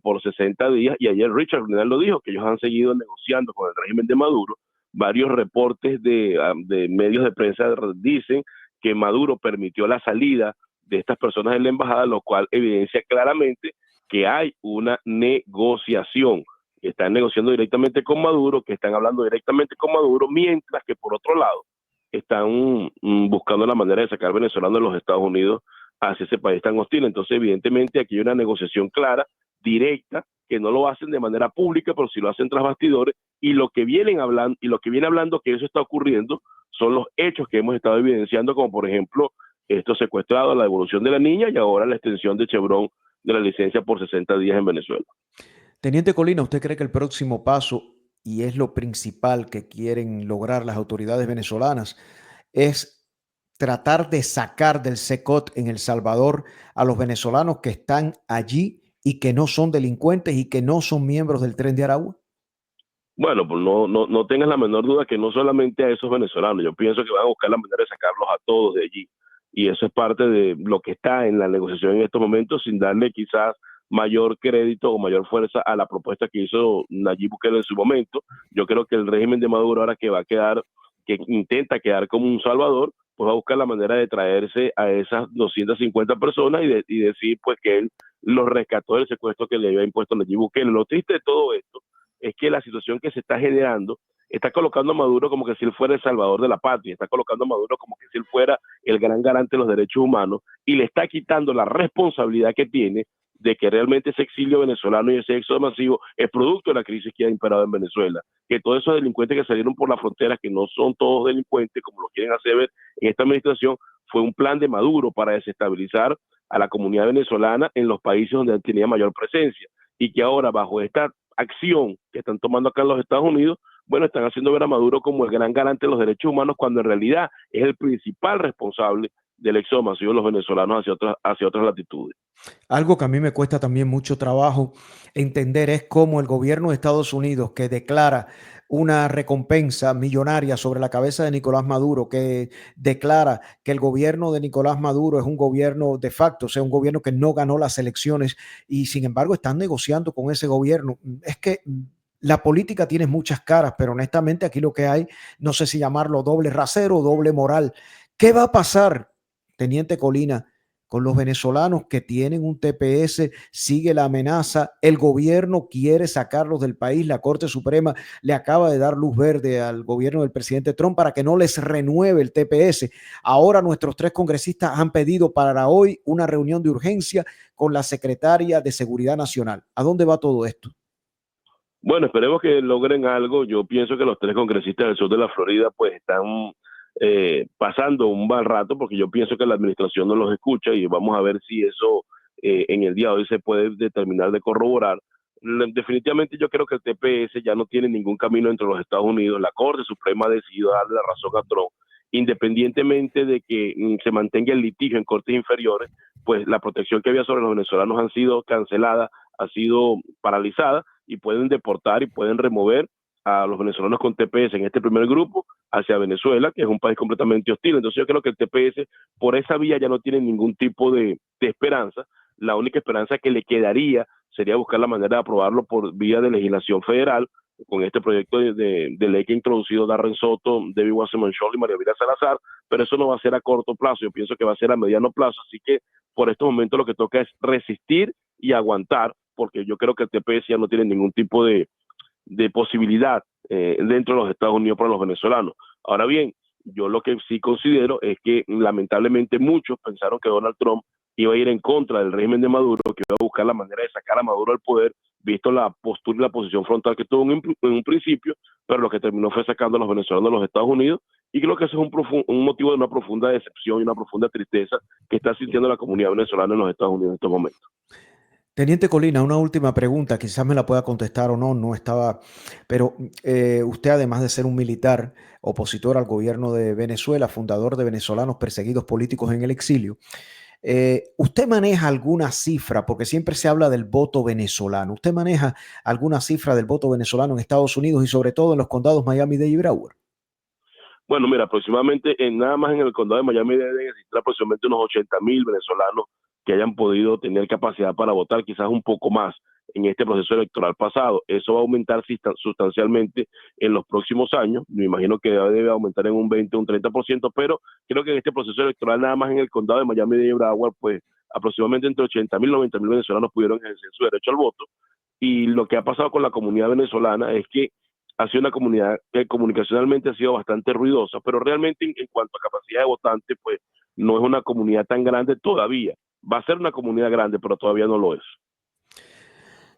por 60 días, y ayer Richard Grenell lo dijo, que ellos han seguido negociando con el régimen de Maduro. Varios reportes de medios de prensa dicen que Maduro permitió la salida de estas personas de la embajada, lo cual evidencia claramente que hay una negociación, que están negociando directamente con Maduro, que están hablando directamente con Maduro, mientras que por otro lado están buscando la manera de sacar venezolanos de los Estados Unidos hacia ese país tan hostil. Entonces evidentemente aquí hay una negociación clara, directa, que no lo hacen de manera pública, pero sí lo hacen tras bastidores, y lo que viene hablando que eso está ocurriendo son los hechos que hemos estado evidenciando, como por ejemplo estos secuestrados, la devolución de la niña y ahora la extensión de Chevron de la licencia por 60 días en Venezuela. Teniente Colina, ¿usted cree que el próximo paso, y es lo principal que quieren lograr las autoridades venezolanas, es tratar de sacar del SECOT en El Salvador a los venezolanos que están allí y que no son delincuentes y que no son miembros del Tren de Aragua? Bueno, pues no tengas la menor duda que no solamente a esos venezolanos, yo pienso que van a buscar la manera de sacarlos a todos de allí, y eso es parte de lo que está en la negociación en estos momentos, sin darle quizás mayor crédito o mayor fuerza a la propuesta que hizo Nayib Bukele en su momento. Yo creo que el régimen de Maduro ahora que intenta quedar como un salvador, pues va a buscar la manera de traerse a esas 250 personas y decir pues que él los rescató del secuestro que le había impuesto Nayib Bukele. Lo triste de todo esto es que la situación que se está generando está colocando a Maduro como que si él fuera el salvador de la patria, está colocando a Maduro como que si él fuera el gran garante de los derechos humanos, y le está quitando la responsabilidad que tiene de que realmente ese exilio venezolano y ese éxodo masivo es producto de la crisis que ha imperado en Venezuela, que todos esos delincuentes que salieron por la frontera, que no son todos delincuentes como lo quieren hacer ver en esta administración, fue un plan de Maduro para desestabilizar a la comunidad venezolana en los países donde tenía mayor presencia, y que ahora bajo esta acción que están tomando acá en los Estados Unidos, bueno, están haciendo ver a Maduro como el gran garante de los derechos humanos, cuando en realidad es el principal responsable del éxodo masivo de los venezolanos hacia otras latitudes. Algo que a mí me cuesta también mucho trabajo entender es cómo el gobierno de Estados Unidos, que declara una recompensa millonaria sobre la cabeza de Nicolás Maduro, que declara que el gobierno de Nicolás Maduro es un gobierno de facto, o sea, un gobierno que no ganó las elecciones, y sin embargo están negociando con ese gobierno. Es que la política tiene muchas caras, pero honestamente aquí lo que hay, no sé si llamarlo doble rasero o doble moral. ¿Qué va a pasar, Teniente Colina, con los venezolanos que tienen un TPS, sigue la amenaza, el gobierno quiere sacarlos del país, la Corte Suprema le acaba de dar luz verde al gobierno del presidente Trump para que no les renueve el TPS. Ahora nuestros 3 congresistas han pedido para hoy una reunión de urgencia con la secretaria de Seguridad Nacional. ¿A dónde va todo esto? Bueno, esperemos que logren algo. Yo pienso que los 3 congresistas del sur de la Florida pues están pasando un mal rato, porque yo pienso que la administración no los escucha, y vamos a ver si eso en el día de hoy se puede determinar de corroborar. Definitivamente yo creo que el TPS ya no tiene ningún camino entre los Estados Unidos. La Corte Suprema ha decidido darle la razón a Trump, independientemente de que se mantenga el litigio en cortes inferiores, pues la protección que había sobre los venezolanos han sido canceladas, ha sido paralizada, y pueden deportar y pueden remover a los venezolanos con TPS en este primer grupo hacia Venezuela, que es un país completamente hostil. Entonces yo creo que el TPS por esa vía ya no tiene ningún tipo de esperanza. La única esperanza que le quedaría sería buscar la manera de aprobarlo por vía de legislación federal, con este proyecto de ley que ha introducido Darren Soto, Debbie Wasserman Schultz y María Elvira Salazar, pero eso no va a ser a corto plazo, yo pienso que va a ser a mediano plazo, así que por estos momentos lo que toca es resistir y aguantar, porque yo creo que el TPS ya no tiene ningún tipo de posibilidad dentro de los Estados Unidos para los venezolanos. Ahora bien, yo lo que sí considero es que lamentablemente muchos pensaron que Donald Trump iba a ir en contra del régimen de Maduro, que iba a buscar la manera de sacar a Maduro al poder, visto la postura y la posición frontal que tuvo en un principio, pero lo que terminó fue sacando a los venezolanos de los Estados Unidos, y creo que eso es un motivo de una profunda decepción y una profunda tristeza que está sintiendo la comunidad venezolana en los Estados Unidos en estos momentos. Teniente Colina, una última pregunta, quizás me la pueda contestar o no, no estaba, pero usted, además de ser un militar opositor al gobierno de Venezuela, fundador de Venezolanos Perseguidos Políticos en el Exilio, ¿usted maneja alguna cifra? Porque siempre se habla del voto venezolano. ¿Usted maneja alguna cifra del voto venezolano en Estados Unidos y sobre todo en los condados Miami-Dade y Broward? Bueno, mira, aproximadamente, nada más en el condado de Miami-Dade deben existir aproximadamente unos 80,000 venezolanos que hayan podido tener capacidad para votar, quizás un poco más en este proceso electoral pasado. Eso va a aumentar sustancialmente en los próximos años. Me imagino que debe aumentar en un 20 o un 30%, pero creo que en este proceso electoral, nada más en el condado de Miami-Dade y Broward, pues aproximadamente entre 80,000 y 90,000 venezolanos pudieron ejercer su derecho al voto. Y lo que ha pasado con la comunidad venezolana es que ha sido una comunidad que comunicacionalmente ha sido bastante ruidosa, pero realmente en cuanto a capacidad de votante, pues no es una comunidad tan grande todavía. Va a ser una comunidad grande, pero todavía no lo es.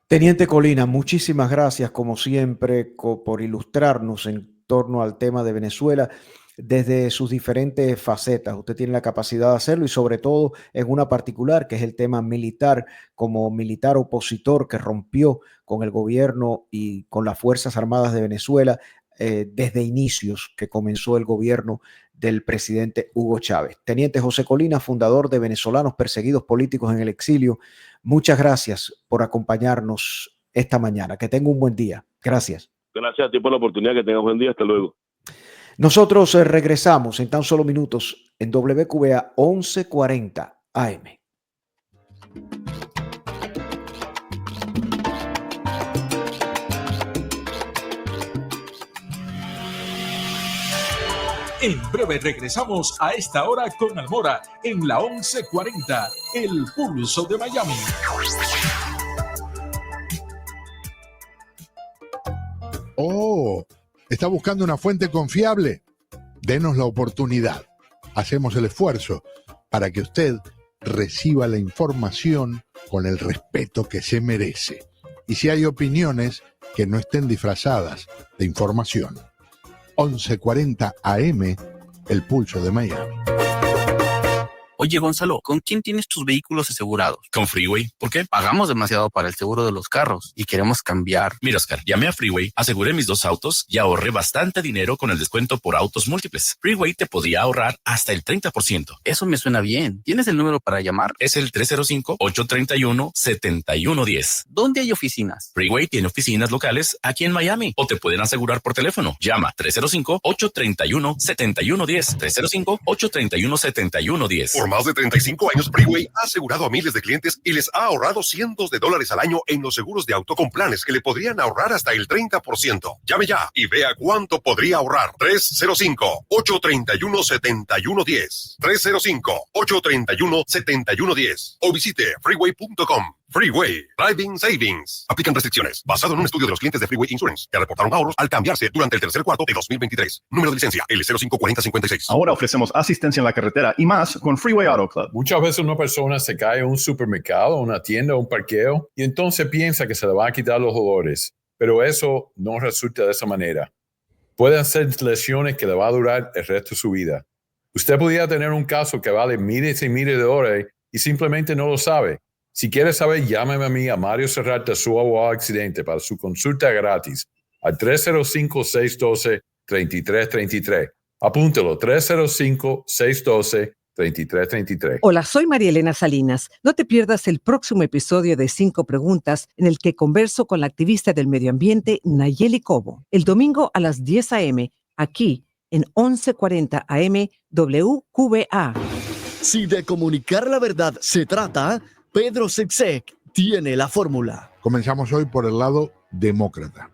Teniente Colina, muchísimas gracias, como siempre, por ilustrarnos en torno al tema de Venezuela desde sus diferentes facetas. Usted tiene la capacidad de hacerlo, y sobre todo en una particular, que es el tema militar, como militar opositor que rompió con el gobierno y con las Fuerzas Armadas de Venezuela desde inicios que comenzó el gobierno del presidente Hugo Chávez. Teniente José Colina, fundador de Venezolanos Perseguidos Políticos en el Exilio, muchas gracias por acompañarnos esta mañana. Que tenga un buen día. Gracias. Gracias a ti por la oportunidad. Que tengas buen día. Hasta luego. Nosotros regresamos en tan solo minutos en WQBA 1140 AM. En breve regresamos a esta hora con Almora en la 1140, El Pulso de Miami. Oh, ¿está buscando una fuente confiable? Denos la oportunidad. Hacemos el esfuerzo para que usted reciba la información con el respeto que se merece. Y si hay opiniones, que no estén disfrazadas de información. 1140 AM, El Pulso de Miami. Oye, Gonzalo, ¿con quién tienes tus vehículos asegurados? Con Freeway. ¿Por qué? Pagamos demasiado para el seguro de los carros y queremos cambiar. Mira, Oscar, llamé a Freeway, aseguré mis 2 autos y ahorré bastante dinero con el descuento por autos múltiples. Freeway te podía ahorrar hasta el 30%. Eso me suena bien. ¿Tienes el número para llamar? Es el 305-831-7110. ¿Dónde hay oficinas? Freeway tiene oficinas locales aquí en Miami o te pueden asegurar por teléfono. Llama 305-831-7110. 305-831-7110. Por más de 35 años, Freeway ha asegurado a miles de clientes y les ha ahorrado cientos de dólares al año en los seguros de auto con planes que le podrían ahorrar hasta el 30%. Llame ya y vea cuánto podría ahorrar. 305-831-7110. 305-831-7110. O visite freeway.com. Freeway. Driving Savings. Aplican restricciones. Basado en un estudio de los clientes de Freeway Insurance, que reportaron ahorros al cambiarse durante el tercer cuarto de 2023. Número de licencia L054056. Ahora ofrecemos asistencia en la carretera y más con Freeway Auto Club. Muchas veces una persona se cae en un supermercado, una tienda, un parqueo, y entonces piensa que se le van a quitar los dolores. Pero eso no resulta de esa manera. Pueden ser lesiones que le va a durar el resto de su vida. Usted podría tener un caso que vale miles y miles de dólares y simplemente no lo sabe. Si quiere saber, llámeme a mí, a Mario Serrata, su abogado accidente, para su consulta gratis al 305-612-3333. Apúntelo, 305-612-3333. Hola, soy María Elena Salinas. No te pierdas el próximo episodio de 5 Preguntas en el que converso con la activista del medio ambiente Nayeli Cobo. El domingo a las 10 a.m. aquí en 1140 AM WQBA. Si de comunicar la verdad se trata, Pedro Sepsek tiene la fórmula. Comenzamos hoy por el lado demócrata.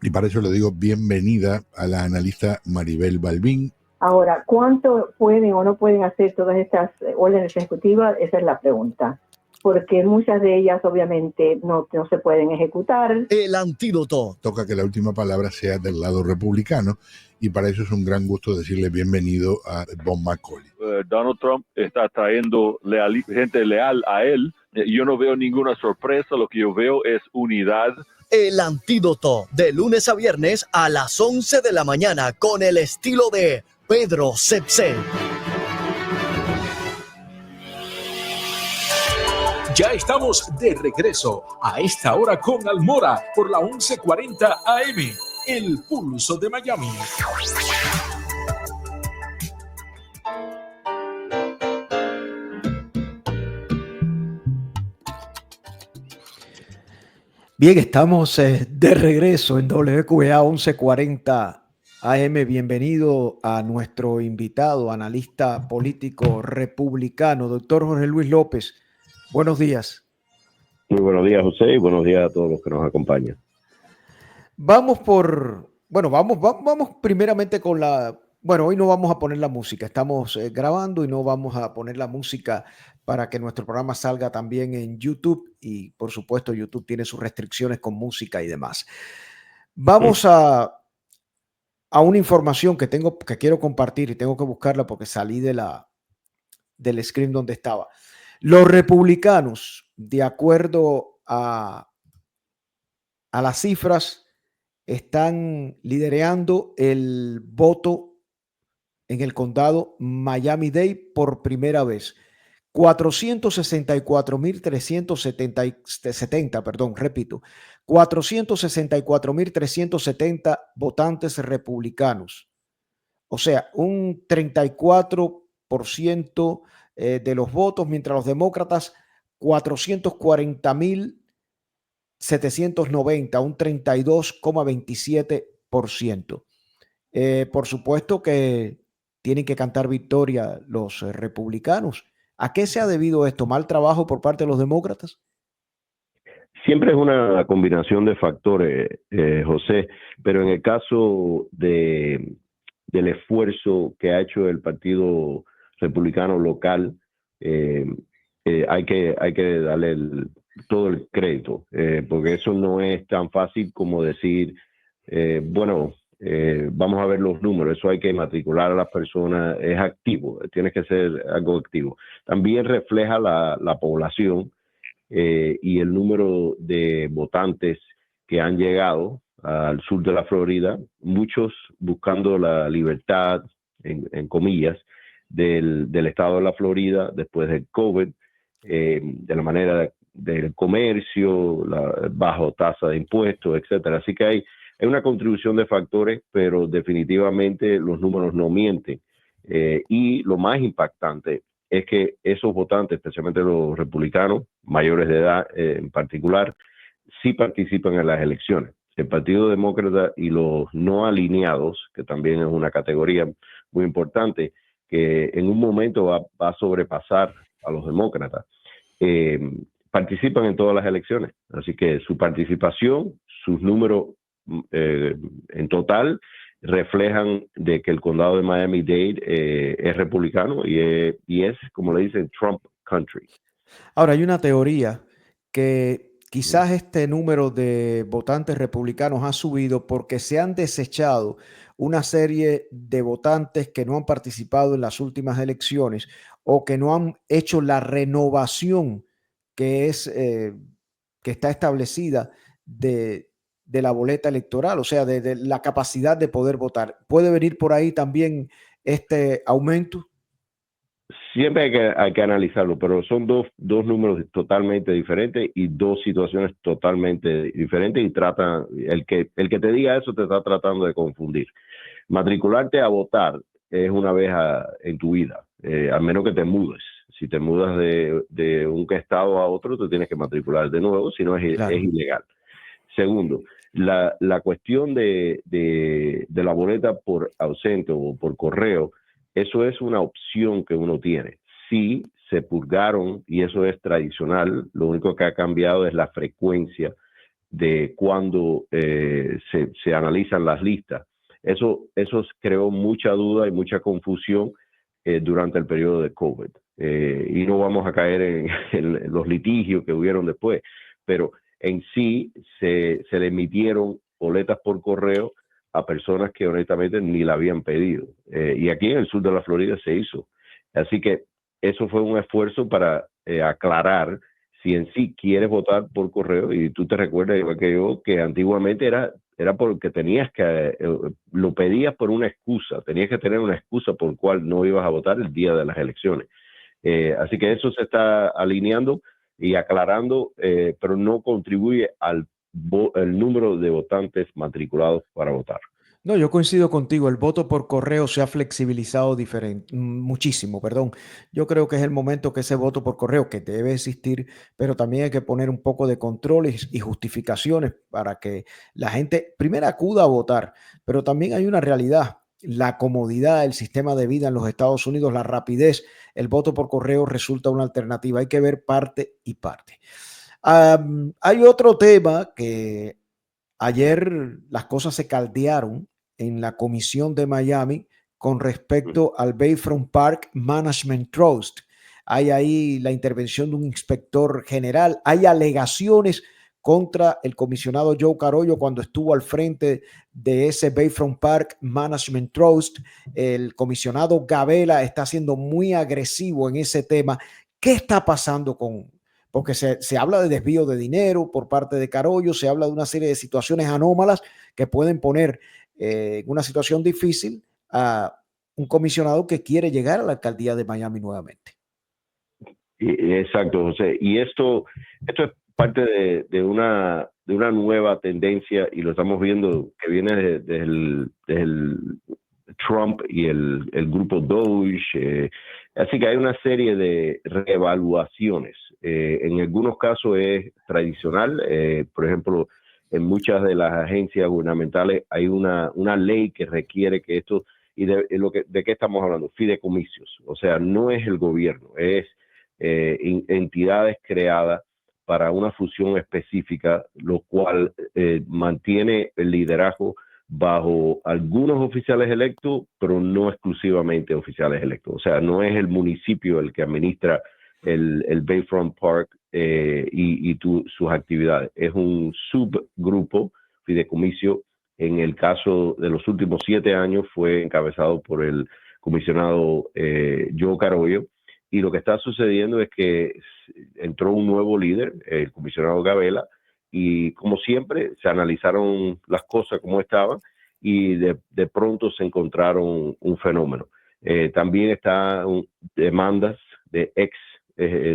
Y para eso le digo bienvenida a la analista Maribel Balbín. Ahora, ¿cuánto pueden o no pueden hacer todas estas órdenes ejecutivas? Esa es la pregunta. Porque muchas de ellas obviamente no se pueden ejecutar. El antídoto. Toca que la última palabra sea del lado republicano y para eso es un gran gusto decirle bienvenido a Bob McCauley. Donald Trump está trayendo gente leal a él. Yo no veo ninguna sorpresa, lo que yo veo es unidad. El antídoto, de lunes a viernes a las 11 de la mañana con el estilo de Pedro Sepsek. Ya estamos de regreso a esta hora con Almora por la 1140 AM, El Pulso de Miami. Bien, estamos de regreso en WQA 1140 AM. Bienvenido a nuestro invitado, analista político republicano, doctor Jorge Luis López. Buenos días. Muy buenos días, José, y buenos días a todos los que nos acompañan. Vamos primeramente con hoy no vamos a poner la música, estamos grabando y no vamos a poner la música para que nuestro programa salga también en YouTube y por supuesto YouTube tiene sus restricciones con música y demás. Vamos a una información que quiero compartir y tengo que buscarla porque salí del screen donde estaba. Los republicanos, de acuerdo a las cifras, están liderando el voto en el condado Miami-Dade por primera vez. 464.370 votantes republicanos. O sea, un 34% de los votos, mientras los demócratas 440.790, un 32,27%. Por supuesto que tienen que cantar victoria los republicanos. ¿A qué se ha debido esto? ¿Mal trabajo por parte de los demócratas? Siempre es una combinación de factores, José, pero en el caso del esfuerzo que ha hecho el Partido Republicano local, hay que darle todo el crédito, porque eso no es tan fácil como decir, vamos a ver los números, eso hay que matricular a las personas, es activo, tiene que ser algo activo. También refleja la población y el número de votantes que han llegado al sur de la Florida, muchos buscando la libertad, en comillas, del estado de la Florida después del COVID, de la manera del comercio, la baja tasa de impuestos, etcétera. Así que hay una contribución de factores, pero definitivamente los números no mienten. Y lo más impactante es que esos votantes, especialmente los republicanos, mayores de edad en particular, sí participan en las elecciones. El Partido Demócrata y los no alineados, que también es una categoría muy importante, que en un momento va a sobrepasar a los demócratas, participan en todas las elecciones. Así que su participación, sus números en total reflejan de que el condado de Miami-Dade es republicano y es, como le dicen, Trump country. Ahora, hay una teoría que quizás este número de votantes republicanos ha subido porque se han desechado una serie de votantes que no han participado en las últimas elecciones o que no han hecho la renovación que está establecida de la boleta electoral, o sea, de la capacidad de poder votar. ¿Puede venir por ahí también este aumento? Siempre hay que analizarlo, pero son dos números totalmente diferentes y dos situaciones totalmente diferentes, y el que te diga eso te está tratando de confundir. Matricularte a votar es una vez en tu vida, a menos que te mudes. Si te mudas de un estado a otro, te tienes que matricular de nuevo, si no es ilegal. Segundo, la cuestión de la boleta por ausente o por correo, eso es una opción que uno tiene. Sí, se purgaron, y eso es tradicional. Lo único que ha cambiado es la frecuencia de cuando se analizan las listas. Eso creó mucha duda y mucha confusión durante el periodo de COVID. Y no vamos a caer en los litigios que hubieron después, pero en sí se le emitieron boletas por correo a personas que honestamente ni la habían pedido. Y aquí en el sur de la Florida se hizo. Así que eso fue un esfuerzo para aclarar si en sí quieres votar por correo. Y tú te recuerdas, igual que yo, que antiguamente era porque tenías que, lo pedías por una excusa, tenías que tener una excusa por cual no ibas a votar el día de las elecciones. Así que eso se está alineando y aclarando, pero no contribuye al el número de votantes matriculados para votar. No, yo coincido contigo. El voto por correo se ha flexibilizado muchísimo, perdón. Yo creo que es el momento que ese voto por correo, que debe existir, pero también hay que poner un poco de controles y justificaciones para que la gente primero acuda a votar, pero también hay una realidad. La comodidad, el sistema de vida en los Estados Unidos, la rapidez, el voto por correo resulta una alternativa. Hay que ver parte y parte. Hay otro tema que ayer las cosas se caldearon en la comisión de Miami con respecto al Bayfront Park Management Trust. Hay ahí la intervención de un inspector general. Hay alegaciones contra el comisionado Joe Carollo cuando estuvo al frente de ese Bayfront Park Management Trust. El comisionado Gabela está siendo muy agresivo en ese tema. ¿Qué está pasando porque se habla de desvío de dinero por parte de Carollo, se habla de una serie de situaciones anómalas que pueden poner en una situación difícil a un comisionado que quiere llegar a la alcaldía de Miami nuevamente? Exacto, José. Y esto es parte de una nueva tendencia, y lo estamos viendo que viene del Trump y el grupo Doge. Así que hay una serie de reevaluaciones. En algunos casos es tradicional. Por ejemplo, en muchas de las agencias gubernamentales hay una ley que requiere que esto, y de qué estamos hablando, fideicomisos. O sea, no es el gobierno, es entidades creadas para una función específica, lo cual mantiene el liderazgo bajo algunos oficiales electos, pero no exclusivamente oficiales electos. O sea, no es el municipio el que administra el Bayfront Park y sus actividades. Es un subgrupo fideicomiso. En el caso de los últimos 7 años fue encabezado por el comisionado Joe Carollo, y lo que está sucediendo es que entró un nuevo líder, el comisionado Gabela, y como siempre se analizaron las cosas como estaban, y de pronto se encontraron un fenómeno. También están demandas de ex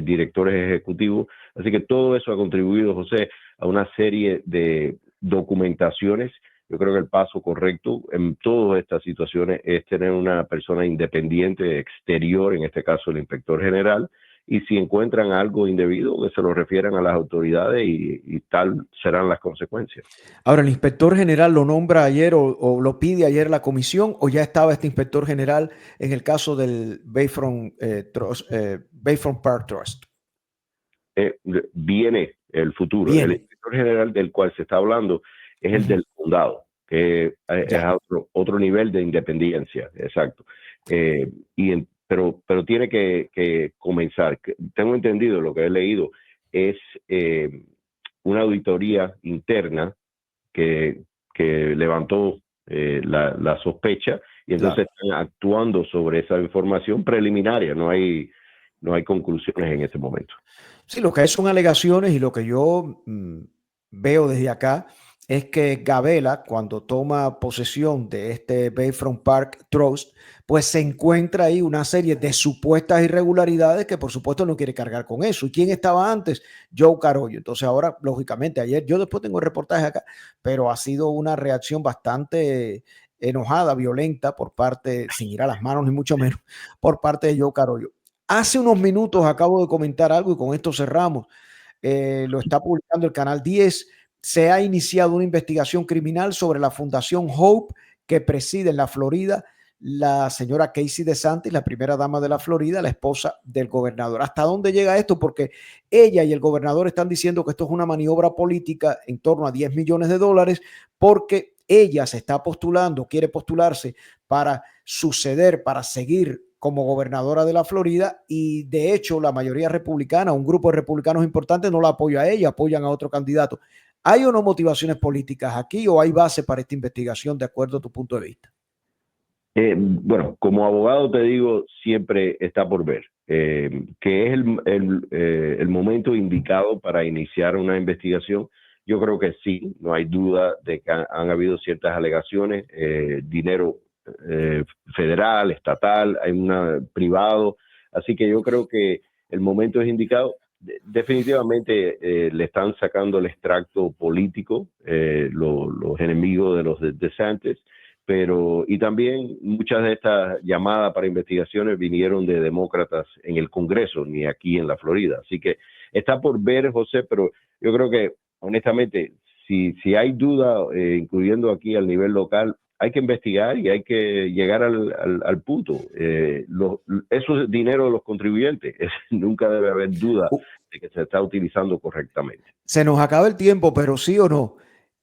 directores ejecutivos, así que todo eso ha contribuido, José, a una serie de documentaciones. Yo creo que el paso correcto en todas estas situaciones es tener una persona independiente exterior, en este caso el inspector general, y si encuentran algo indebido, que se lo refieran a las autoridades y tal serán las consecuencias. Ahora, ¿el inspector general lo nombra ayer o lo pide ayer la comisión, o ya estaba este inspector general en el caso del Bayfront Park Trust? Viene el futuro. Viene. El inspector general del cual se está hablando es el del condado, que es otro nivel de independencia, exacto. Pero tiene que comenzar. Tengo entendido, lo que he leído, es una auditoría interna que levantó la sospecha, y entonces están actuando sobre esa información preliminaria. No hay conclusiones en este momento. Sí, lo que hay son alegaciones, y lo que yo veo desde acá es que Gabela, cuando toma posesión de este Bayfront Park Trust, pues se encuentra ahí una serie de supuestas irregularidades que por supuesto no quiere cargar con eso. ¿Y quién estaba antes? Joe Carollo. Entonces ahora, lógicamente, ayer, yo después tengo el reportaje acá, pero ha sido una reacción bastante enojada, violenta por parte, sin ir a las manos ni mucho menos, por parte de Joe Carollo. Hace unos minutos acabo de comentar algo y con esto cerramos. Lo está publicando el Canal 10. Se ha iniciado una investigación criminal sobre la Fundación Hope que preside en la Florida la señora Casey DeSantis, la primera dama de la Florida, la esposa del gobernador. ¿Hasta dónde llega esto? Porque ella y el gobernador están diciendo que esto es una maniobra política en torno a $10 millones, porque ella se está postulando, quiere postularse para suceder, para seguir como gobernadora de la Florida, y de hecho la mayoría republicana, un grupo de republicanos importantes, no la apoya a ella, apoyan a otro candidato. ¿Hay o no motivaciones políticas aquí, o hay base para esta investigación de acuerdo a tu punto de vista? Bueno, como abogado te digo, siempre está por ver, que es el momento indicado para iniciar una investigación. Yo creo que sí, no hay duda de que han habido ciertas alegaciones, dinero federal, estatal, hay una privado, así que yo creo que el momento es indicado. Definitivamente le están sacando el extracto político los enemigos de los DeSantis, y también muchas de estas llamadas para investigaciones vinieron de demócratas en el Congreso, ni aquí en la Florida, así que está por ver, José, pero yo creo que honestamente si hay duda, incluyendo aquí al nivel local, hay que investigar y hay que llegar al punto. Eso es dinero de los contribuyentes. Nunca debe haber duda de que se está utilizando correctamente. Se nos acaba el tiempo, pero sí o no,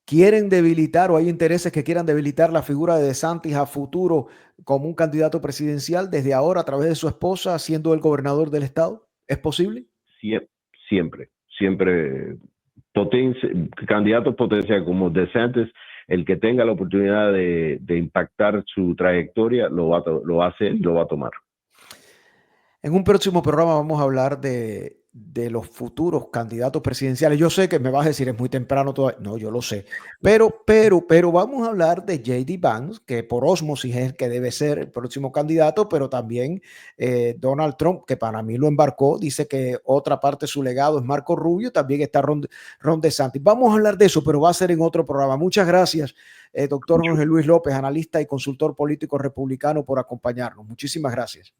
¿quieren debilitar, o hay intereses que quieran debilitar la figura de DeSantis a futuro como un candidato presidencial desde ahora a través de su esposa siendo el gobernador del estado? ¿Es posible? Siempre. Candidatos potenciales como DeSantis, el que tenga la oportunidad de impactar su trayectoria, lo hace y lo va a tomar. En un próximo programa vamos a hablar de los futuros candidatos presidenciales. Yo sé que me vas a decir es muy temprano todavía. No, yo lo sé. Pero vamos a hablar de J.D. Vance, que por ósmosis es el que debe ser el próximo candidato, pero también Donald Trump, que para mí lo embarcó, dice que otra parte de su legado es Marco Rubio, también está Ron DeSantis. Vamos a hablar de eso, pero va a ser en otro programa. Muchas gracias, doctor Jorge Luis López, analista y consultor político republicano, por acompañarnos. Muchísimas gracias.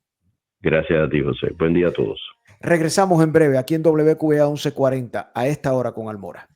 Gracias a ti, José. Buen día a todos. Regresamos en breve aquí en WQA 1140 a esta hora con Almora.